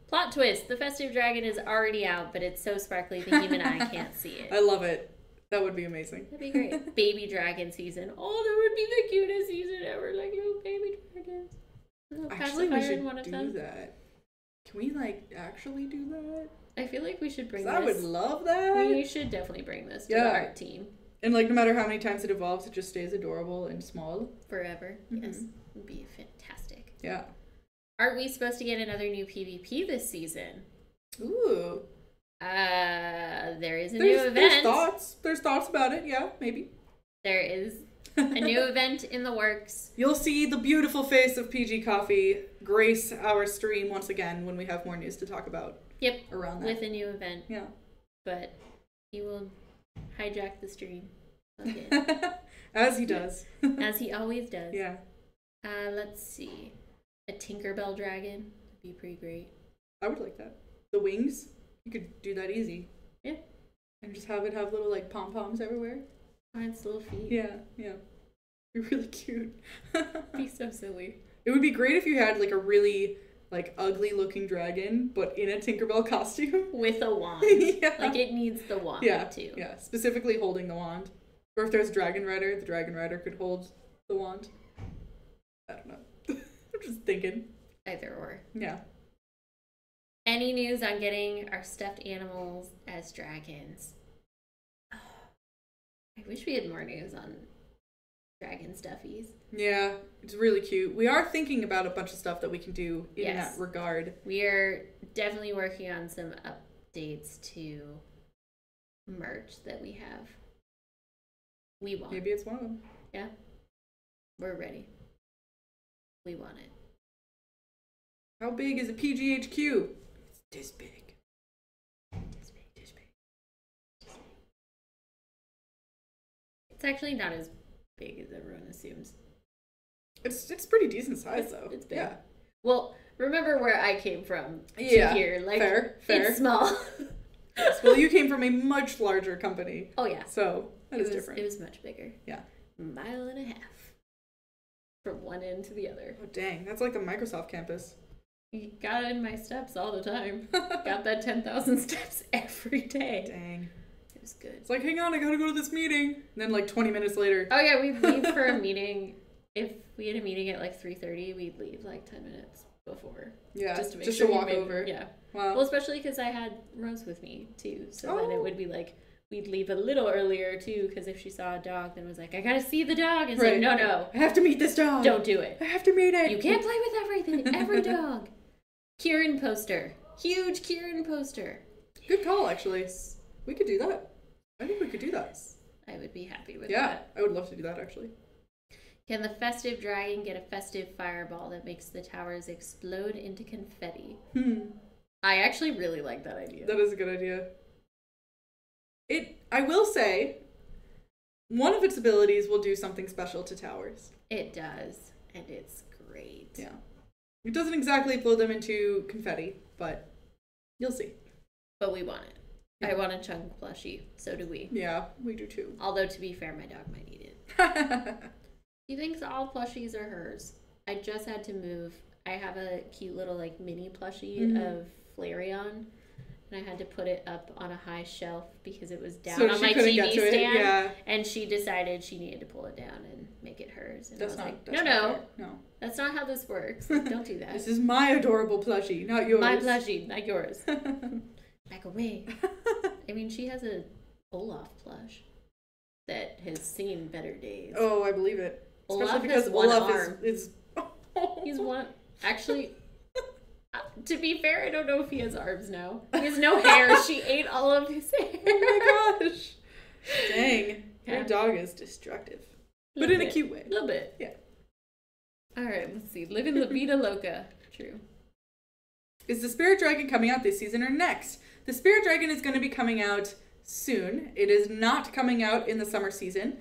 Plot twist. The Festive Dragon is already out, but it's so sparkly that even I can't see it. I love it. That would be amazing. That'd be great. Baby dragon season. Oh, that would be the cutest season ever. Like, little baby dragons. Actually, we should do that. Can we, like, actually do that? I feel like we should bring this. I would love that. We should definitely bring this to the art team. And, like, no matter how many times it evolves, it just stays adorable and small. Forever. Yes. It would be fantastic. Yeah. Aren't we supposed to get another new PvP this season? Ooh. There is a new event. There's thoughts about it. Yeah, maybe. There is a new event in the works. You'll see the beautiful face of PG Coffee grace our stream once again when we have more news to talk about. Yep. Around that. With a new event. Yeah. But he will hijack the stream. Okay. As he does. As he always does. Yeah. Let's see. A Tinkerbell dragon would be pretty great. I would like that. The wings, you could do that easy. Yeah. And just have it have little, like, pom-poms everywhere. On its little feet. Yeah, yeah. Be really cute. Be so silly. It would be great if you had, like, a really, like, ugly-looking dragon, but in a Tinkerbell costume. With a wand. Yeah. Like, it needs the wand, too. Yeah, specifically holding the wand. Or if there's Dragon Rider, the Dragon Rider could hold the wand. I don't know. I'm just thinking. Either or. Yeah. Any news on getting our stuffed animals as dragons? I wish we had more news on dragon stuffies. Yeah, it's really cute. We are thinking about a bunch of stuff that we can do in that regard. We are definitely working on some updates to merch that we have. We want. Maybe it's one of them. Yeah. We're ready. We want it. How big is a PGHQ? It's this big. This big. It's actually not as big as everyone assumes. It's pretty decent size though. It's big. Yeah. Well, remember where I came from to here. Like, fair. It's small. Yes, well, you came from a much larger company. Oh, yeah. So, that is different. It was much bigger. Yeah. A mile and a half. From one end to the other. Oh, dang. That's like the Microsoft campus. You got in my steps all the time. Got that 10,000 steps every day. Dang. It was good. It's like, hang on, I gotta go to this meeting. And then like 20 minutes later. Oh, yeah, we'd leave for a meeting. If we had a meeting at like 3:30, we'd leave like 10 minutes before. Yeah, just to, make just sure to walk over. Yeah. Wow. Well, especially because I had Rose with me, too. So then it would be like, we'd leave a little earlier, too, because if she saw a dog, then it was like, I gotta see the dog. It's like, no. I have to meet this dog. Don't do it. I have to meet it. You can't play with everything. Every dog. Kieran poster. Huge Kieran poster. Good call, actually. We could do that. I think we could do that. I would be happy with that. Yeah, I would love to do that, actually. Can the festive dragon get a festive fireball that makes the towers explode into confetti? I actually really like that idea. That is a good idea. I will say, one of its abilities will do something special to towers. It does, and it's great. Yeah. It doesn't exactly blow them into confetti, but you'll see. But we want it. Yeah. I want a chunk plushie. So do we. Yeah, we do too. Although, to be fair, my dog might need it. He thinks all plushies are hers. I just had to move. I have a cute little like mini plushie of Flareon, and I had to put it up on a high shelf because it was down on my TV stand. Yeah. And she decided she needed to pull it down and make it hers. And that's I was not, like, no, no, that's not how this works. Like, don't do that. This is my adorable plushie, not yours. My plushie, not yours. Back away. I mean, she has a Olaf plush that has seen better days. Oh, I believe it. Olaf Especially because has one Olaf arm. is He's one. Actually, to be fair, I don't know if he has arms now. He has no hair. She ate all of his hair. Oh my gosh. Dang. Yeah. Your dog is destructive. But in a cute way. A little bit. Yeah. All right, let's see. Living La Vida Loca. True. Is the Spirit Dragon coming out this season or next? The Spirit Dragon is going to be coming out soon. It is not coming out in the summer season.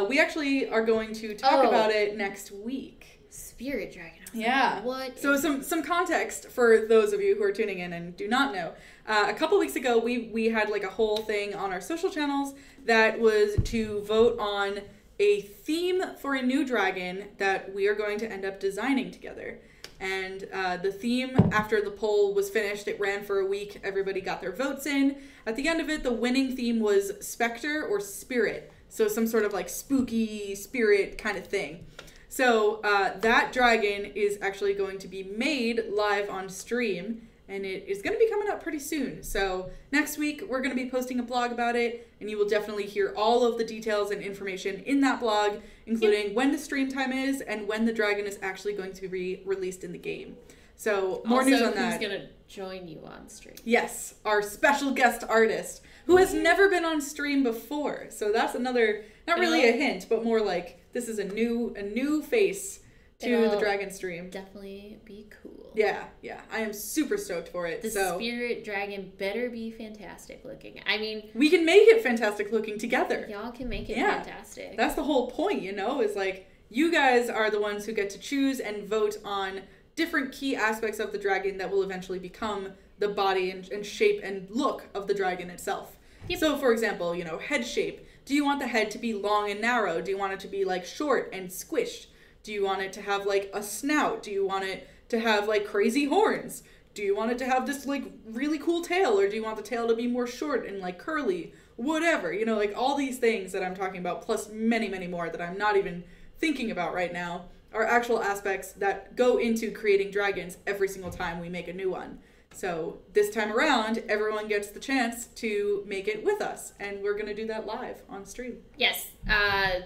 We actually are going to talk about it next week. Spirit Dragon. Yeah. Like, what? So some context for those of you who are tuning in and do not know. A couple weeks ago, we had like a whole thing on our social channels that was to vote on a theme for a new dragon that we are going to end up designing together. And the theme, after the poll was finished, it ran for a week. Everybody got their votes in. At the end of it, the winning theme was Spectre or Spirit. So some sort of like spooky spirit kind of thing. So that dragon is actually going to be made live on stream. And it is going to be coming out pretty soon. So next week, we're going to be posting a blog about it. And you will definitely hear all of the details and information in that blog, including when the stream time is and when the dragon is actually going to be released in the game. So more news on that. Who's going to join you on stream? Yes, our special guest artist who has never been on stream before. So that's another, not really a hint, but more like this is a new face to the dragon stream. Definitely be cool. Yeah. I am super stoked for it. The Spirit Dragon better be fantastic looking. I mean, we can make it fantastic looking together. Y'all can make it fantastic. That's the whole point, is like you guys are the ones who get to choose and vote on different key aspects of the dragon that will eventually become the body and shape and look of the dragon itself. Yep. So for example, head shape. Do you want the head to be long and narrow? Do you want it to be like short and squished? Do you want it to have like a snout? Do you want it to have like crazy horns? Do you want it to have this like really cool tail? Or do you want the tail to be more short and like curly? Whatever, like all these things that I'm talking about, plus many, many more that I'm not even thinking about right now, are actual aspects that go into creating dragons every single time we make a new one. So this time around, everyone gets the chance to make it with us, and we're going to do that live on stream. Yes,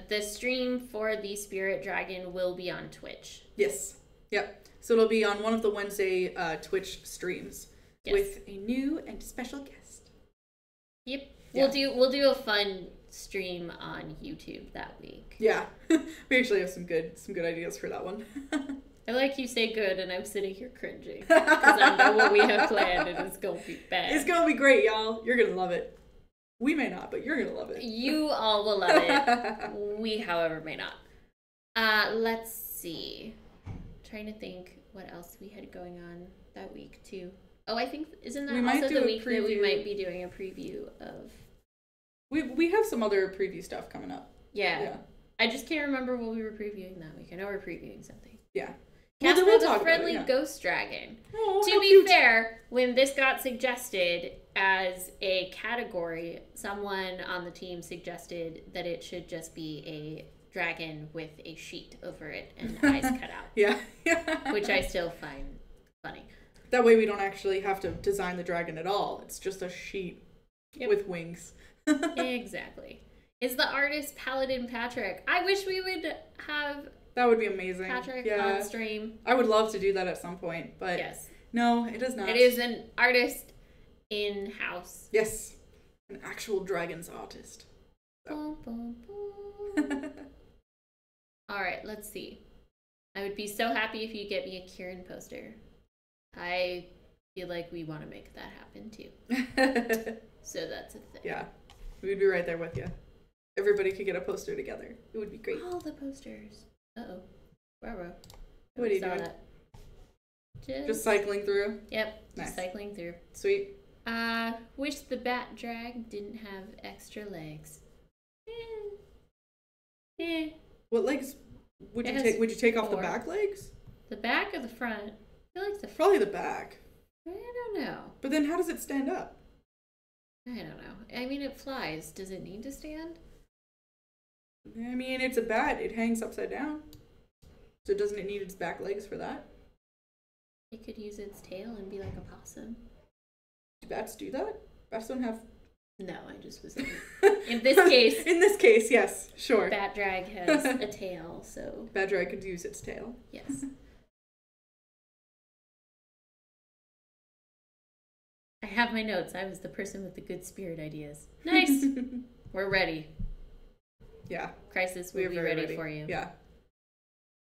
the stream for the Spirit Dragon will be on Twitch. Yes, yep. So it'll be on one of the Wednesday Twitch streams with a new and special guest. Yep, yeah. We'll do a fun stream on YouTube that week. Yeah, we actually have some good ideas for that one. I like you say good, and I'm sitting here cringing. Because I know what we have planned, and it's going to be bad. It's going to be great, y'all. You're going to love it. We may not, but you're going to love it. You all will love it. We, however, may not. Let's see. I'm trying to think what else we had going on that week, too. Oh, I think, isn't that also the week that we might be doing a preview of... We have some other preview stuff coming up. Yeah. I just can't remember what we were previewing that week. I know we're previewing something. Yeah. Casper the Friendly Ghost Dragon. Oh, to be fair, when this got suggested as a category, someone on the team suggested that it should just be a dragon with a sheet over it and eyes cut out. Yeah. Which I still find funny. That way we don't actually have to design the dragon at all. It's just a sheet with wings. Exactly. Is the artist Paladin Patrick? I wish we would have... That would be amazing. Patrick on stream. I would love to do that at some point, but no, it is not. It is an artist in-house. Yes. An actual dragon's artist. So. Boom, boom, boom. All right, let's see. I would be so happy if you get me a Kieran poster. I feel like we want to make that happen too. So that's a thing. Yeah. We'd be right there with you. Everybody could get a poster together. It would be great. All the posters. Uh-oh. Bravo. What are you doing? Just cycling through? Yep. Nice. Just cycling through. Sweet. Wish the bat drag didn't have extra legs. What legs would you take? Would you take off the back legs? The back or the front? I feel like probably the back. I don't know. But then how does it stand up? I don't know. I mean, it flies. Does it need to stand? I mean, it's a bat. It hangs upside down. So doesn't it need its back legs for that? It could use its tail and be like a possum. Do bats do that? Bats don't have... No, I just was in this case. In this case, yes, sure. Bat drag has a tail, so Bat drag could use its tail. yes. I have my notes. I was the person with the good spirit ideas. Nice. We're ready. Yeah. Crisis will be ready for you. Yeah.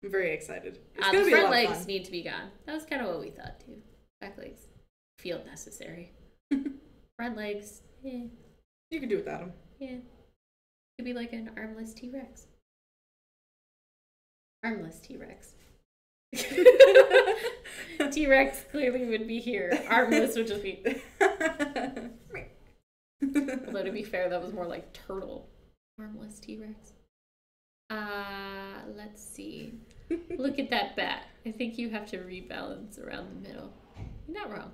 I'm very excited. It's The gonna be a front lot of legs fun. need to be gone. That was kind of what we thought too. Back legs feel necessary. Front legs, yeah. You can do without them. Yeah. Could be like an armless T-Rex. Armless T-Rex. T-Rex clearly would be here. Armless would just be... Although to be fair, that was more like turtle. Armless T-Rex. Let's see. Look at that bat. I think you have to rebalance around the middle. You're not wrong.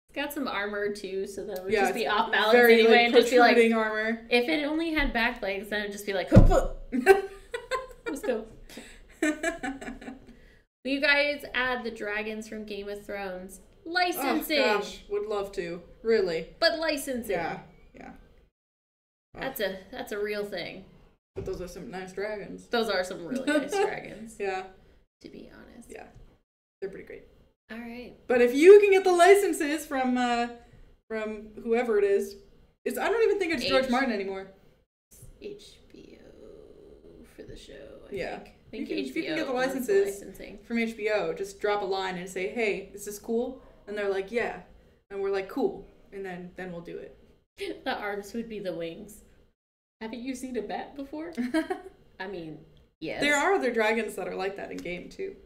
It's got some armor too, so that would just be off balance very, anyway, like, and just be like armor. If it only had back legs, then it'd just be like, let's go. Will you guys add the dragons from Game of Thrones? Licensing. Oh gosh, would love to. Really. But licensing. Yeah. That's a real thing. But those are some nice dragons. Those are some really nice dragons. Yeah. To be honest. Yeah. They're pretty great. All right. But if you can get the licenses from whoever it is, I don't even think it's George Martin anymore. HBO for the show. I Yeah. think If you can get the owns licenses licensing from HBO, just drop a line and say, "Hey, is this cool?" And they're like, "Yeah," and we're like, "Cool," and then we'll do it. The arms would be the wings. Haven't you seen a bat before? I mean, yes. There are other dragons that are like that in game too.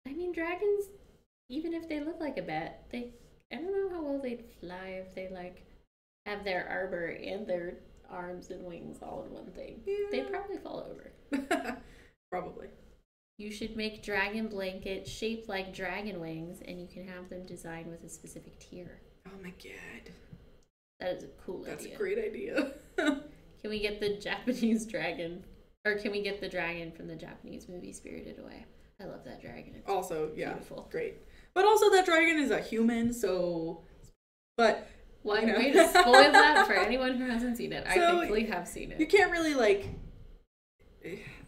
I mean, dragons, even if they look like a bat, I don't know how well they'd fly if they like have their armor and their arms and wings all in one thing. Yeah. They'd probably fall over. Probably. You should make dragon blankets shaped like dragon wings, and you can have them designed with a specific tier. Oh my god. That is a cool idea. That's a great idea. Can we get the Japanese dragon? Or can we get the dragon from the Japanese movie Spirited Away? I love that dragon. It's also, yeah, beautiful. Great. But also that dragon is a human, so... But... Well, you know. way to spoil that for anyone who hasn't seen it. I So, thankfully have seen it. You can't really, like...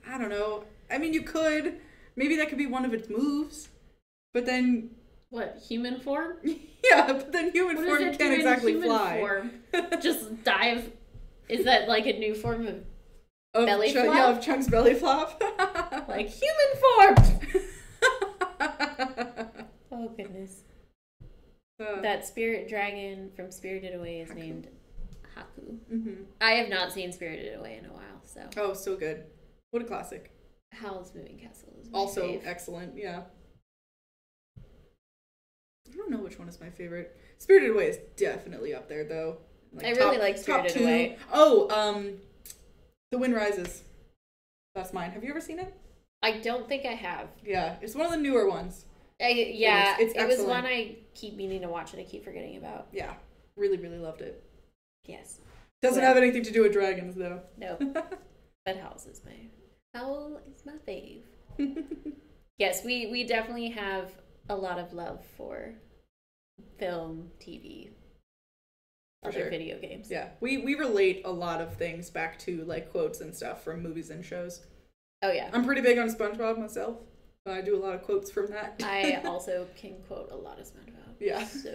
I don't know. I mean, you could. Maybe that could be one of its moves. But then... What, human form? Yeah, but then human form can't exactly fly. Form? Just dive. Is that like a new form of belly flop? Yeah, of Chunk's belly flop. Like human form! Oh, goodness. That spirit dragon from Spirited Away is named Haku. Mm-hmm. I have not seen Spirited Away in a while, so. Oh, so good. What a classic. Howl's Moving Castle is my Also fave. excellent, yeah. I don't know which one is my favorite. Spirited Away is definitely up there, though. Like I really like Spirited Away. Oh, The Wind Rises. That's mine. Have you ever seen it? I don't think I have. Yeah, it's one of the newer ones. It was excellent. one I keep meaning to watch and I keep forgetting about. Yeah, really, really loved it. Yes. Doesn't have anything to do with dragons, though. No. But Howl is my fave. Yes, we definitely have a lot of love for film, TV, other video games. Yeah, we relate a lot of things back to like quotes and stuff from movies and shows. Oh yeah. I'm pretty big on SpongeBob myself. I do a lot of quotes from that. I also can quote a lot of SpongeBob. Yeah. So...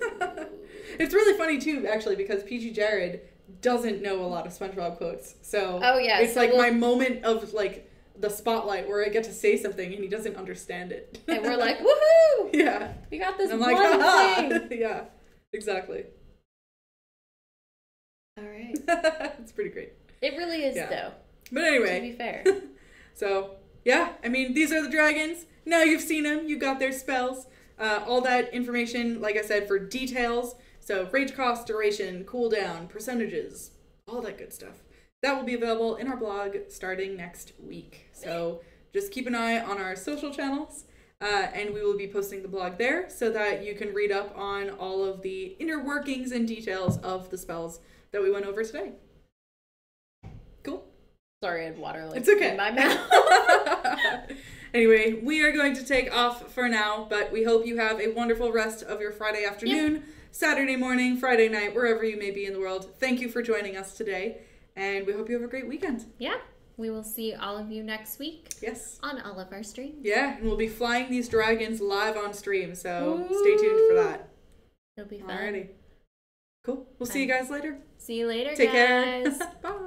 It's really funny too, actually, because PG Jared doesn't know a lot of SpongeBob quotes. So it's like my moment of like the spotlight where I get to say something and he doesn't understand it. And we're like, woohoo! Yeah. We got this I'm one like, thing. Yeah, exactly. All right. It's pretty great. It really is, though. But anyway. To be fair. So, yeah, I mean, these are the dragons. Now you've seen them. You got their spells. All that information, like I said, for details. So, rage cost, duration, cooldown, percentages, all that good stuff. That will be available in our blog starting next week. So, just keep an eye on our social channels. And we will be posting the blog there so that you can read up on all of the inner workings and details of the spells that we went over today. Cool. Sorry, I had water it's okay. in my mouth. Anyway, we are going to take off for now, but we hope you have a wonderful rest of your Friday afternoon, Saturday morning, Friday night, wherever you may be in the world. Thank you for joining us today, and we hope you have a great weekend. Yeah. We will see all of you next week. Yes. On all of our streams. Yeah, and we'll be flying these dragons live on stream, so stay tuned for that. It'll be fun. Alrighty. Cool. We'll see you guys later. See you later, Take guys. care. Bye.